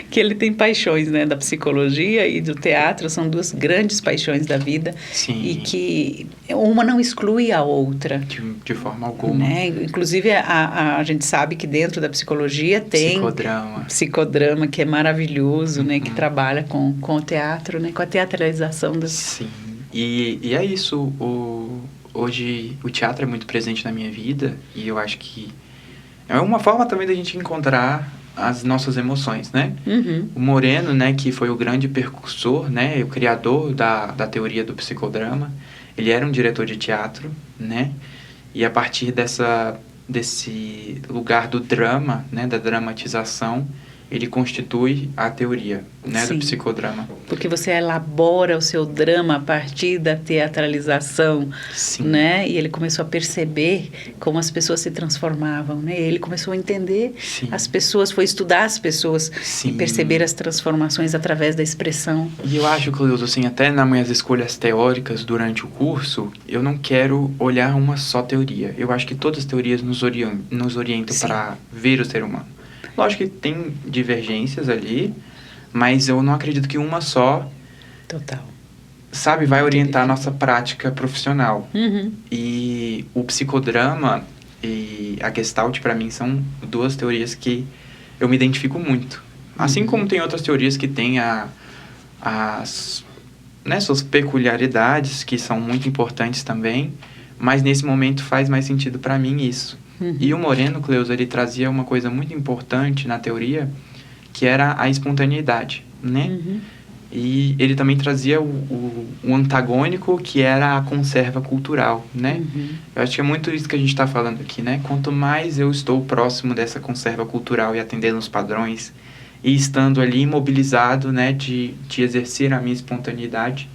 Que ele tem paixões, né? Da psicologia e do teatro, são duas grandes paixões da vida. Sim. E que uma não exclui a outra. De forma alguma. Né? Inclusive, a gente sabe que dentro da psicologia tem psicodrama, que é maravilhoso, né? Que trabalha com o teatro, né? Com a teatralização das... Sim, e é isso. Hoje o teatro é muito presente na minha vida e eu acho que é uma forma também da gente encontrar as nossas emoções, né? O Moreno, né? Que foi o grande percursor, né? O criador da teoria do psicodrama. Ele era um diretor de teatro, né? E a partir desse lugar do drama, né, da dramatização, ele constitui a teoria, né, do psicodrama. Porque você elabora o seu drama a partir da teatralização, Sim. né? E ele começou a perceber como as pessoas se transformavam, né? Ele começou a entender as pessoas, foi estudar as pessoas e perceber as transformações através da expressão. E eu acho, Cleusa, assim, até nas minhas escolhas teóricas durante o curso, eu não quero olhar uma só teoria. Eu acho que todas as teorias nos orientam para ver o ser humano. Lógico que tem divergências ali, mas eu não acredito que uma só, sabe, vai orientar a nossa prática profissional. E o psicodrama e a Gestalt, para mim, são duas teorias que eu me identifico muito. Assim como tem outras teorias que têm suas peculiaridades, que são muito importantes também, mas nesse momento faz mais sentido para mim isso. E o Moreno, Cleusa, ele trazia uma coisa muito importante na teoria, que era a espontaneidade, né? E ele também trazia o antagônico, que era a conserva cultural, né? Eu acho que é muito isso que a gente está falando aqui, né? Quanto mais eu estou próximo dessa conserva cultural e atendendo os padrões, e estando ali imobilizado, né, de exercer a minha espontaneidade,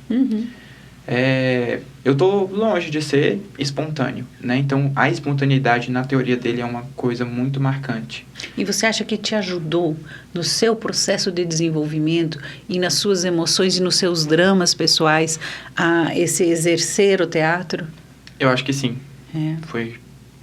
eu estou longe de ser espontâneo, né? Então, a espontaneidade, na teoria dele, é uma coisa muito marcante. E você acha que te ajudou no seu processo de desenvolvimento e nas suas emoções e nos seus dramas pessoais a esse exercer o teatro? Eu acho que sim. Foi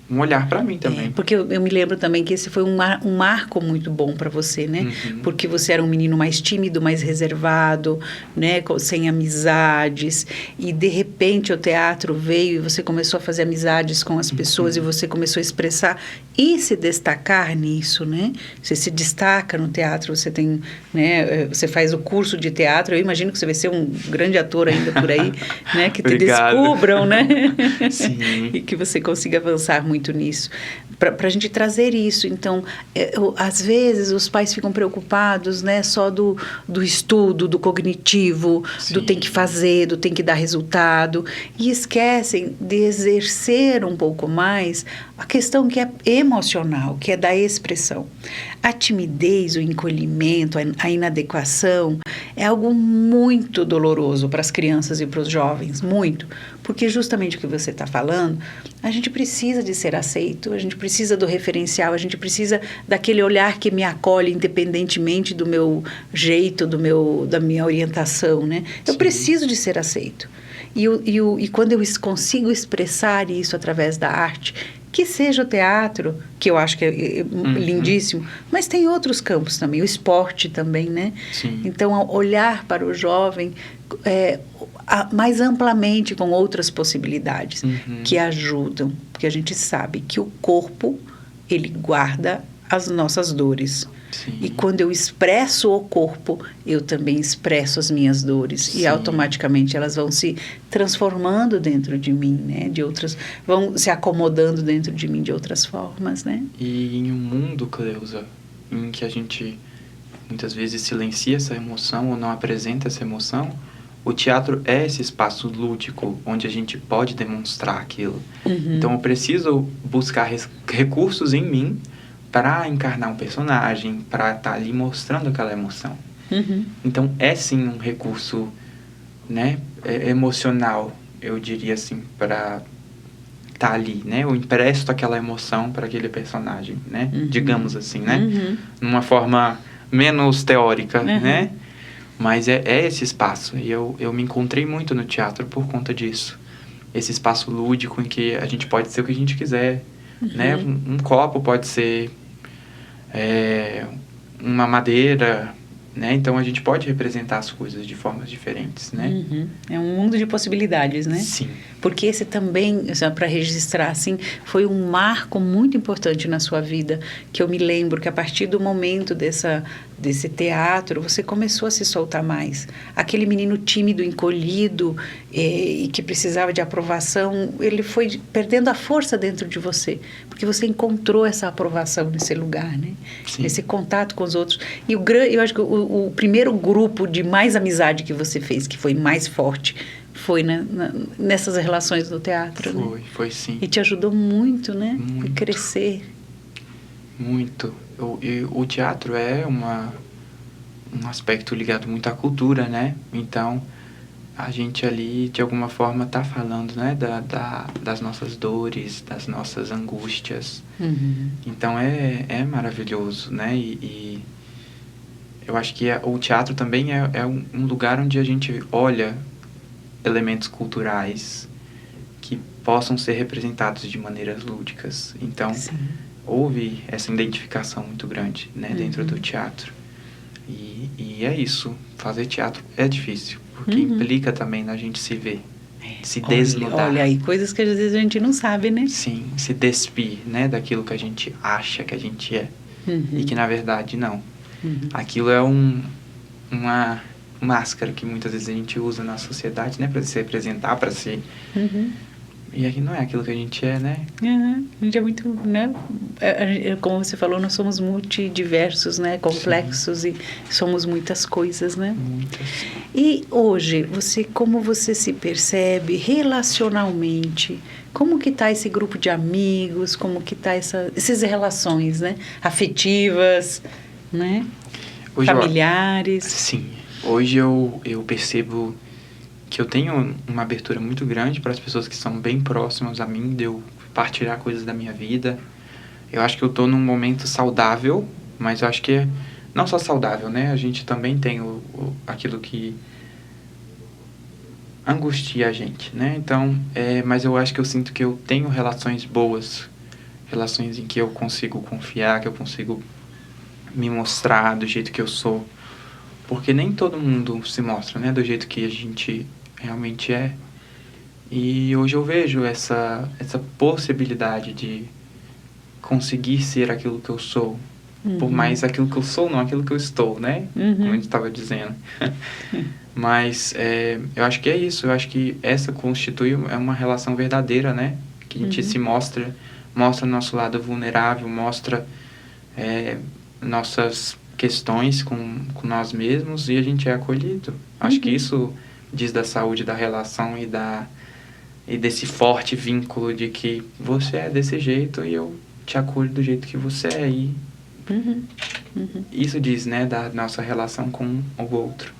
um olhar para mim também. Porque eu me lembro também que esse foi um marco muito bom para você, né? Porque você era um menino mais tímido, mais reservado, né? Sem amizades. E, de repente, o teatro veio e você começou a fazer amizades com as pessoas e você começou a expressar e se destacar nisso, né? Você se destaca no teatro, você tem, né? Você faz o curso de teatro. Eu imagino que você vai ser um grande ator ainda por aí, né? Que te descubram, né? Sim. E que você consiga avançar muito nisso, para a gente trazer isso. Então, às vezes os pais ficam preocupados, né, só do estudo, do cognitivo, do tem que fazer, do tem que dar resultado, e esquecem de exercer um pouco mais a questão que é emocional, que é da expressão. A timidez, o encolhimento, a inadequação é algo muito doloroso para as crianças e para os jovens, muito, porque justamente o que você está falando, a gente precisa de ser aceito, a gente precisa do referencial, a gente precisa daquele olhar que me acolhe independentemente do meu jeito, da minha orientação, né? Eu preciso de ser aceito. E quando eu consigo expressar isso através da arte, que seja o teatro, que eu acho que é lindíssimo, mas tem outros campos também, o esporte também, né? Sim. Então, olhar para o jovem mais amplamente com outras possibilidades que ajudam, porque a gente sabe que o corpo, ele guarda as nossas dores. Sim. E quando eu expresso o corpo, eu também expresso as minhas dores. Sim. E automaticamente elas vão se transformando dentro de mim, né? Vão se acomodando dentro de mim de outras formas, né? E em um mundo, Cleusa, em que a gente muitas vezes silencia essa emoção ou não apresenta essa emoção, o teatro é esse espaço lúdico onde a gente pode demonstrar aquilo. Então eu preciso buscar recursos em mim para encarnar um personagem, para estar ali mostrando aquela emoção. Então, é sim um recurso, né, emocional, eu diria assim, para estar ali, né? Eu empresto aquela emoção para aquele personagem, né? Digamos assim, né? Numa forma menos teórica, né? Mas é esse espaço. E eu me encontrei muito no teatro por conta disso. Esse espaço lúdico em que a gente pode ser o que a gente quiser, né? Um copo pode ser uma madeira, né? Então a gente pode representar as coisas de formas diferentes, né? É um mundo de possibilidades, né? Sim. Porque esse também, para registrar assim, foi um marco muito importante na sua vida, que eu me lembro que a partir do momento desse teatro, você começou a se soltar mais. Aquele menino tímido, encolhido e que precisava de aprovação, ele foi perdendo a força dentro de você, porque você encontrou essa aprovação nesse lugar, né? Sim. Esse contato com os outros. E eu acho que o primeiro grupo de mais amizade que você fez, que foi mais forte, foi nessas relações do teatro, Foi, né? foi sim. E te ajudou muito, né? Muito. A crescer. Muito. o teatro é um aspecto ligado muito à cultura, né? Então, a gente ali, de alguma forma, está falando, né? Das nossas dores, das nossas angústias. Uhum. Então, é maravilhoso, né? E eu acho que o teatro também é um lugar onde a gente olha elementos culturais que possam ser representados de maneiras lúdicas. Então, Sim. houve essa identificação muito grande, né, dentro do teatro. E é isso. Fazer teatro é difícil, porque implica também na gente se ver, se desnudar. Olha aí, coisas que às vezes a gente não sabe, né? Sim, se despir, né, daquilo que a gente acha que a gente é. E que, na verdade, não. Aquilo é uma máscara que muitas vezes a gente usa na sociedade, né, para se representar, para se... E aqui não é aquilo que a gente é, né? A gente é muito, né? Como você falou, nós somos multidiversos, né? Complexos. Sim. E somos muitas coisas, né? Muitas. E hoje, como você se percebe relacionalmente? Como que tá esse grupo de amigos? Como que tá essas relações, né? Afetivas, né? Hoje familiares. Sim. Hoje eu percebo que eu tenho uma abertura muito grande para as pessoas que são bem próximas a mim, de eu partilhar coisas da minha vida. Eu acho que eu estou num momento saudável, mas eu acho que é não só saudável, né? A gente também tem aquilo que angustia a gente, né? Então, mas eu acho que eu sinto que eu tenho relações boas, relações em que eu consigo confiar, que eu consigo me mostrar do jeito que eu sou. Porque nem todo mundo se mostra, né? Do jeito que a gente realmente é. E hoje eu vejo essa possibilidade de conseguir ser aquilo que eu sou. Por mais aquilo que eu sou, não aquilo que eu estou, né? Como a gente estava dizendo. Mas eu acho que é isso. Eu acho que essa constitui uma relação verdadeira, né? Que a gente se mostra nosso lado vulnerável, mostra nossas questões com nós mesmos e a gente é acolhido. Acho que isso diz da saúde da relação e desse forte vínculo de que você é desse jeito e eu te acolho do jeito que você é. E isso diz, né, da nossa relação com o outro.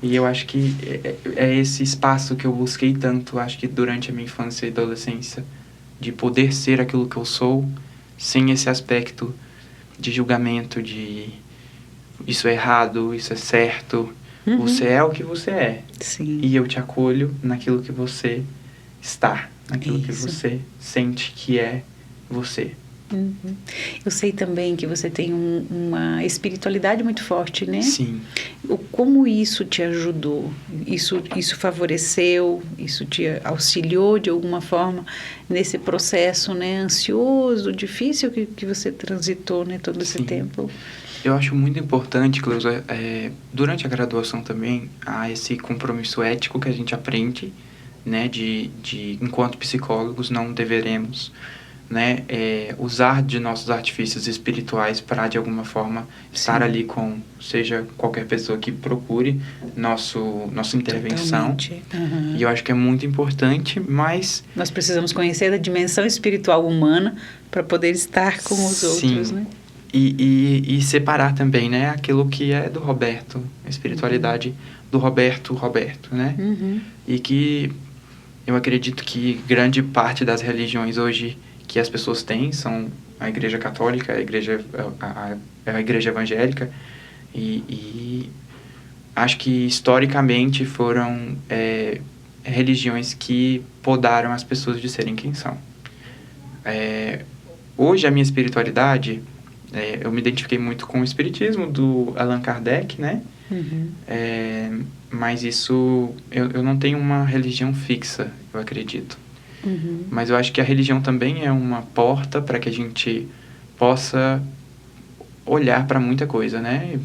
E eu acho que é esse espaço que eu busquei tanto, acho que durante a minha infância e adolescência, de poder ser aquilo que eu sou, sem esse aspecto de julgamento, de isso é errado, isso é certo. Você é o que você é. Sim. E eu te acolho naquilo que você está, naquilo que você sente que é você. Eu sei também que você tem uma espiritualidade muito forte, né? Sim. Como isso te ajudou? Isso favoreceu? Isso te auxiliou de alguma forma nesse processo, né, ansioso, difícil que você transitou, né, todo esse tempo? Eu acho muito importante, Cleusa, durante a graduação também, há esse compromisso ético que a gente aprende, né, de enquanto psicólogos não deveremos, né, usar de nossos artifícios espirituais para, de alguma forma, estar ali com, seja qualquer pessoa que procure nossa intervenção. E eu acho que é muito importante, mas... Nós precisamos conhecer a dimensão espiritual humana para poder estar com os outros, né? E separar também, né, aquilo que é do Roberto, a espiritualidade do Roberto, né? E que eu acredito que grande parte das religiões hoje que as pessoas têm são a Igreja Católica, a Igreja Evangélica, e acho que historicamente foram religiões que podaram as pessoas de serem quem são. Hoje a minha espiritualidade, eu me identifiquei muito com o espiritismo do Allan Kardec, né? Mas isso, eu não tenho uma religião fixa, eu acredito. Mas eu acho que a religião também é uma porta para que a gente possa olhar para muita coisa, né?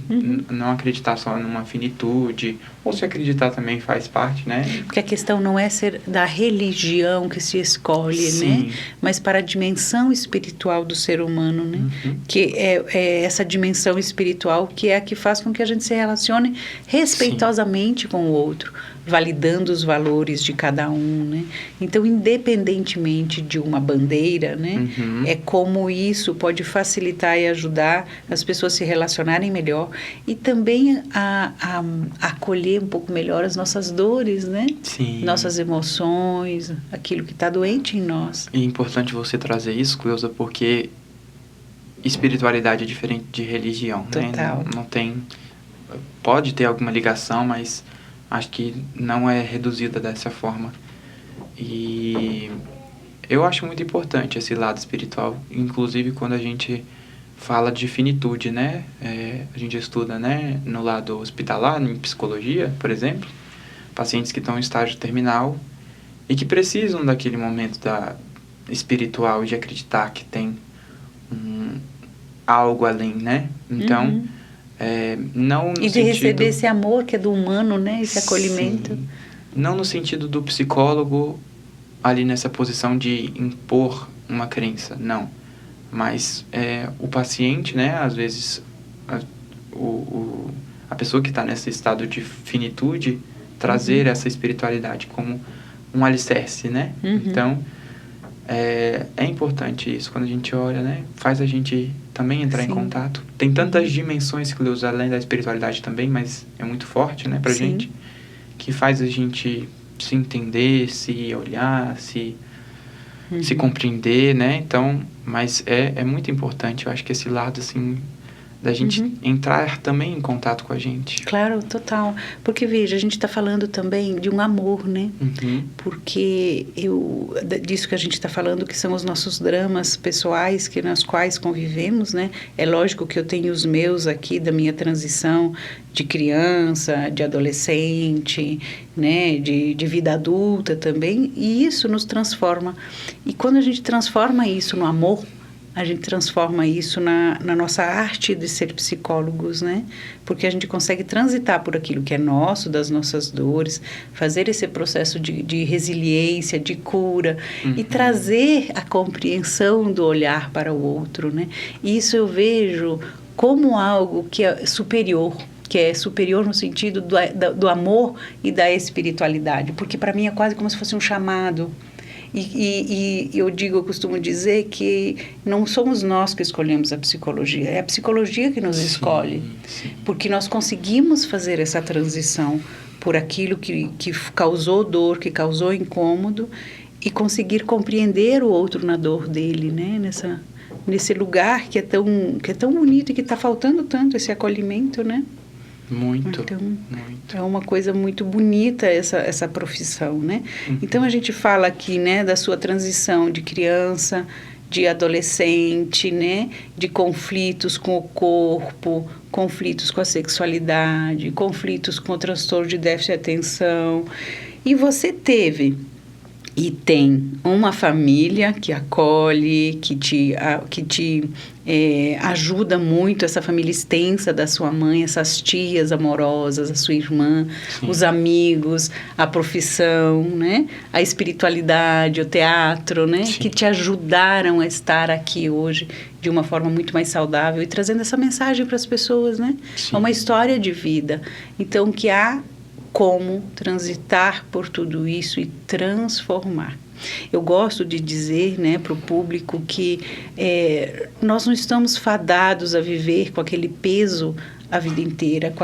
Não acreditar só numa finitude, ou se acreditar também faz parte, né? Porque a questão não é ser da religião que se escolhe, Sim. né? Mas para a dimensão espiritual do ser humano, né? Que é essa dimensão espiritual que é a que faz com que a gente se relacione respeitosamente com o outro, validando os valores de cada um, né? Então, independentemente de uma bandeira, né? É como isso pode facilitar e ajudar as pessoas a se relacionarem melhor e também a acolher um pouco melhor as nossas dores, né? Sim. Nossas emoções, aquilo que está doente em nós. E é importante você trazer isso, Cleusa, porque espiritualidade é diferente de religião, Total. né? Não tem... Pode ter alguma ligação, mas acho que não é reduzida dessa forma. E eu acho muito importante esse lado espiritual, inclusive quando a gente fala de finitude, né? A gente estuda, né, no lado hospitalar, em psicologia, por exemplo, pacientes que estão em estágio terminal e que precisam daquele momento espiritual de acreditar que tem algo além, né? Então, não no e de sentido... receber esse amor que é do humano, né? Esse acolhimento. Sim. Não no sentido do psicólogo ali nessa posição de impor uma crença, não. Mas o paciente, né, às vezes a pessoa que está nesse estado de finitude, trazer essa espiritualidade como um alicerce, né? Então, é importante isso. Quando a gente olha, né, faz a gente também entrar em contato. Tem tantas dimensões que Deus, além da espiritualidade também, mas é muito forte, né, pra gente, que faz a gente se entender, se olhar, se compreender, né? Então, mas é muito importante, eu acho que esse lado, assim, da gente entrar também em contato com a gente. Claro, total. Porque, veja, a gente está falando também de um amor, né? Porque disso que a gente está falando, que são os nossos dramas pessoais, nas quais convivemos, né? É lógico que eu tenho os meus aqui, da minha transição de criança, de adolescente, né? De vida adulta também, e isso nos transforma. E quando a gente transforma isso no amor, a gente transforma isso na nossa arte de ser psicólogos, né? Porque a gente consegue transitar por aquilo que é nosso, das nossas dores, fazer esse processo de resiliência, de cura e trazer a compreensão do olhar para o outro, né? E isso eu vejo como algo que é superior no sentido do amor e da espiritualidade, porque para mim é quase como se fosse um chamado. E eu costumo dizer que não somos nós que escolhemos a psicologia, é a psicologia que nos escolhe, porque nós conseguimos fazer essa transição por aquilo que causou dor, que causou incômodo, e conseguir compreender o outro na dor dele, né? Nesse lugar que é tão bonito e que está faltando tanto esse acolhimento, né? Muito, então, muito. É uma coisa muito bonita essa profissão, né? Então, a gente fala aqui, né, da sua transição de criança, de adolescente, né? De conflitos com o corpo, conflitos com a sexualidade, conflitos com o transtorno de déficit de atenção. E você teve e tem uma família que acolhe, que te ajuda muito, essa família extensa da sua mãe, essas tias amorosas, a sua irmã, os amigos, a profissão, né? A espiritualidade, o teatro, né? Que te ajudaram a estar aqui hoje de uma forma muito mais saudável e trazendo essa mensagem para as pessoas, né? É uma história de vida. Então, que há como transitar por tudo isso e transformar. Eu gosto de dizer, né, para o público que nós não estamos fadados a viver com aquele peso a vida inteira, com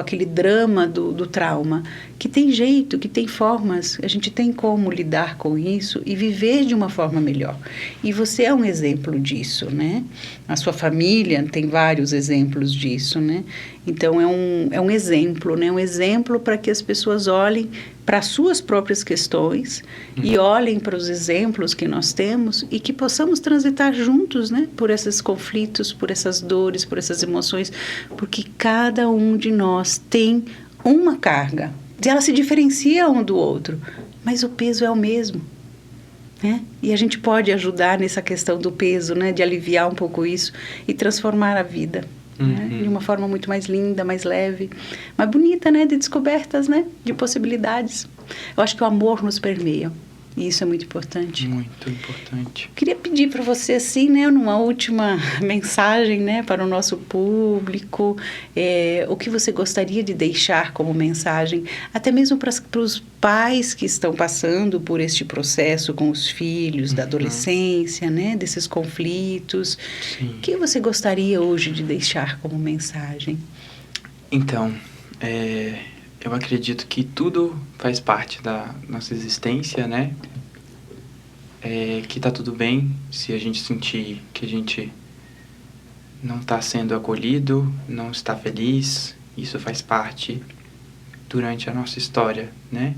aquele drama do trauma, que tem jeito, que tem formas, a gente tem como lidar com isso e viver de uma forma melhor. E você é um exemplo disso, né? A sua família tem vários exemplos disso, né? Então, é um exemplo, né? Um exemplo para que as pessoas olhem para as suas próprias questões e olhem para os exemplos que nós temos e que possamos transitar juntos, né? Por esses conflitos, por essas dores, por essas emoções, porque cada um de nós tem uma carga. E ela se diferencia um do outro, mas o peso é o mesmo. né? E a gente pode ajudar nessa questão do peso, né? De aliviar um pouco isso e transformar a vida, né? De uma forma muito mais linda, mais leve, mais bonita, né? De descobertas, né? De possibilidades. Eu acho que o amor nos permeia. E isso é muito importante. Muito importante. Queria pedir para você, assim, né, numa última mensagem, né, para o nosso público, o que você gostaria de deixar como mensagem, até mesmo para os pais que estão passando por este processo com os filhos, da adolescência, né, desses conflitos. Sim. O que você gostaria hoje de deixar como mensagem? Então, eu acredito que tudo faz parte da nossa existência, né? Que tá tudo bem se a gente sentir que a gente não está sendo acolhido, não está feliz. Isso faz parte durante a nossa história, né?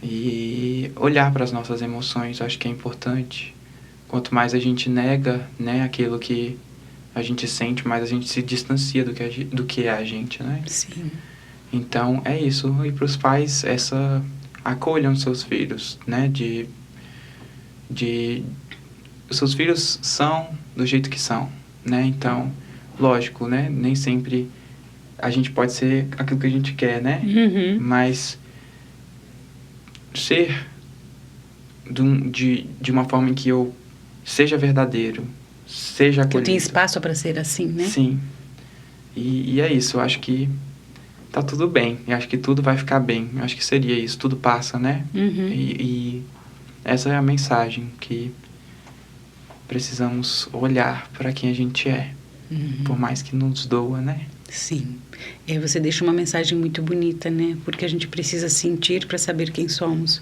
E olhar para as nossas emoções, acho que é importante. Quanto mais a gente nega, né, aquilo que a gente sente, mais a gente se distancia do que é a gente, né? Sim. Então, é isso. E para os pais, acolham seus filhos, né? Os seus filhos são do jeito que são, né? Então, lógico, né? Nem sempre a gente pode ser aquilo que a gente quer, né? Mas ser de uma forma em que eu seja verdadeiro, seja acolhido. Que eu tenho espaço para ser assim, né? Sim. E é isso. Eu acho que tá tudo bem. Eu acho que tudo vai ficar bem. Eu acho que seria isso. Tudo passa, né? E essa é a mensagem, que precisamos olhar para quem a gente é. Por mais que nos doa, né? Sim. E aí você deixa uma mensagem muito bonita, né? Porque a gente precisa sentir para saber quem somos.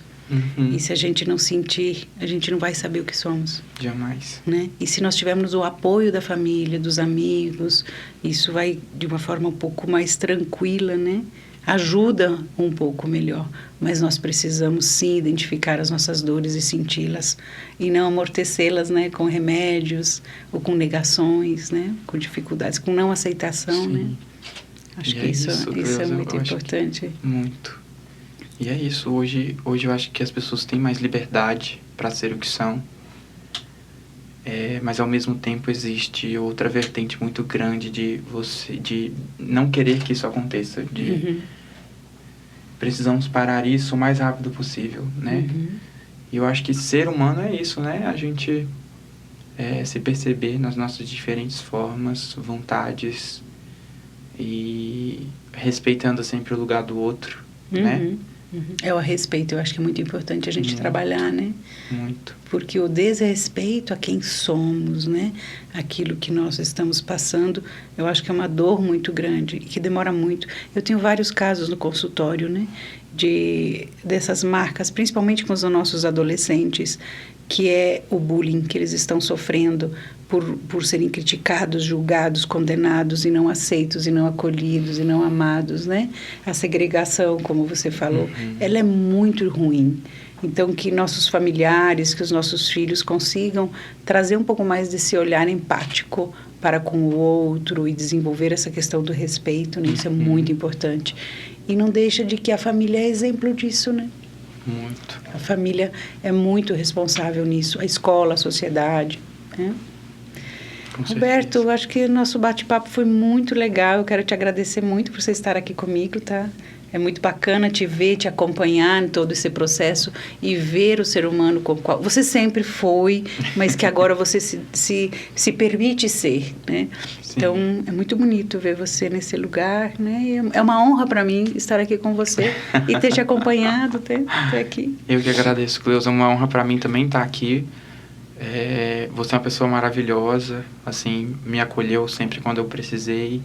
E se a gente não sentir, a gente não vai saber o que somos. Jamais. Né? E se nós tivermos o apoio da família, dos amigos, isso vai de uma forma um pouco mais tranquila, né? Ajuda um pouco melhor. Mas nós precisamos sim identificar as nossas dores e senti-las. E não amortecê-las, né? Com remédios ou com negações, né? Com dificuldades, com não aceitação, sim. Né? Acho que isso é muito importante. Muito. E é isso. Hoje eu acho que as pessoas têm mais liberdade para ser o que são. Mas ao mesmo tempo existe outra vertente muito grande de não querer que isso aconteça. Precisamos parar isso o mais rápido possível, né? E eu acho que ser humano é isso, né? A gente se perceber nas nossas diferentes formas, vontades, e respeitando sempre o lugar do outro, né? É o respeito, eu acho que é muito importante a gente trabalhar, né? Muito. Porque o desrespeito a quem somos, né? Aquilo que nós estamos passando, eu acho que é uma dor muito grande e que demora muito. Eu tenho vários casos no consultório, né? Dessas marcas, principalmente com os nossos adolescentes, que é o bullying que eles estão sofrendo por serem criticados, julgados, condenados e não aceitos, e não acolhidos, e não amados, né? A segregação, como você falou, ela é muito ruim. Então, que nossos familiares, que os nossos filhos consigam trazer um pouco mais desse olhar empático para com o outro e desenvolver essa questão do respeito, né? Isso é muito importante. E não deixa de que a família é exemplo disso, né? Muito. A família é muito responsável nisso, a escola, a sociedade, né? Roberto, eu acho que o nosso bate-papo foi muito legal. Eu quero te agradecer muito por você estar aqui comigo, tá? É muito bacana te ver, te acompanhar em todo esse processo e ver o ser humano como qual você sempre foi, mas que agora você se permite ser, né? Sim. Então, é muito bonito ver você nesse lugar, né? É uma honra para mim estar aqui com você e ter te acompanhado até aqui. Eu que agradeço, Cleusa. É uma honra para mim também estar aqui. Você é uma pessoa maravilhosa, assim, me acolheu sempre quando eu precisei.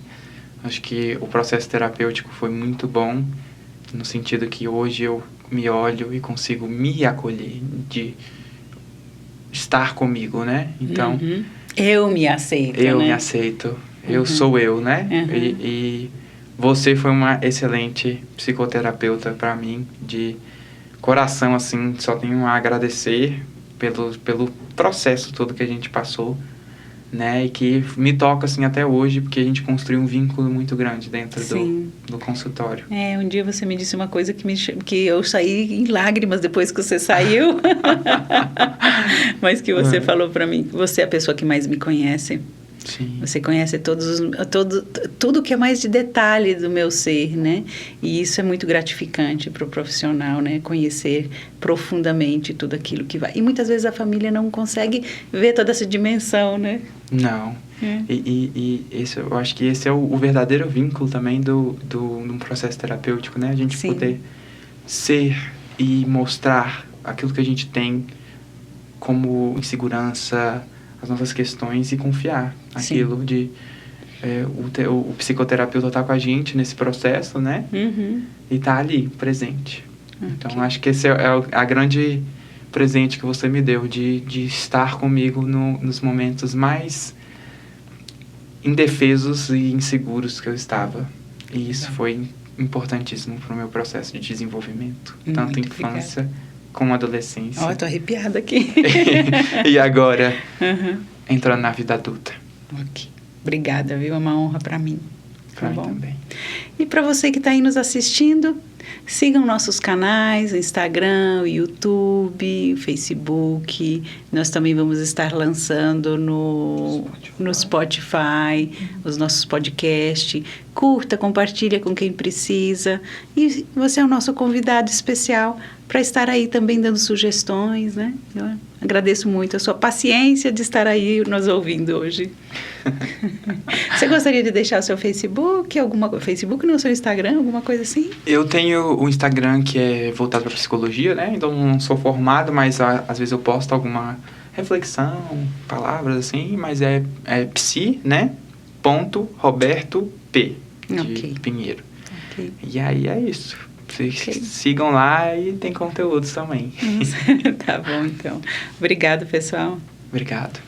Acho que o processo terapêutico foi muito bom, no sentido que hoje eu me olho e consigo me acolher, de estar comigo, né? Então, eu me aceito, eu né? me aceito, eu sou eu, né? E você foi uma excelente psicoterapeuta para mim, de coração, assim, só tenho a agradecer pelo processo todo que a gente passou. né? E que me toca, assim, até hoje, porque a gente construiu um vínculo muito grande dentro do consultório. Um dia você me disse uma coisa que eu saí em lágrimas depois que você saiu. Mas que você falou para mim, que você é a pessoa que mais me conhece. Sim. Você conhece tudo que é mais de detalhe do meu ser, né? E isso é muito gratificante para o profissional, né? Conhecer profundamente tudo aquilo que vai. E muitas vezes a família não consegue ver toda essa dimensão, né? Não. E eu acho que esse é o verdadeiro vínculo também do processo terapêutico, né? A gente poder ser e mostrar aquilo que a gente tem como insegurança, as nossas questões, e confiar naquilo de o psicoterapeuta está com a gente nesse processo, né? E tá ali, presente. Então, acho que esse é a grande presente que você me deu, de estar comigo nos momentos mais indefesos e inseguros que eu estava. E isso foi importantíssimo para o meu processo de desenvolvimento, tanto em infância como adolescência. Tô arrepiada aqui. E agora, entrando na vida adulta. Ok. Obrigada, viu? É uma honra para mim. Para mim também. E para você que está aí nos assistindo, sigam nossos canais, o Instagram, o YouTube, o Facebook. Nós também vamos estar lançando no Spotify os nossos podcasts. Curta, compartilha com quem precisa. E você é o nosso convidado especial para estar aí também dando sugestões, né? Eu agradeço muito a sua paciência de estar aí nos ouvindo hoje. Você gostaria de deixar o seu Facebook, Facebook no seu Instagram, alguma coisa assim? Eu tenho o Instagram que é voltado para psicologia, né? Então não sou formado, mas às vezes eu posto alguma reflexão, palavras assim, mas é psi, né? Roberto P de Pinheiro. Okay. E aí é isso. Vocês sigam lá e tem conteúdos também. Tá bom, então. Obrigado, pessoal. Obrigado.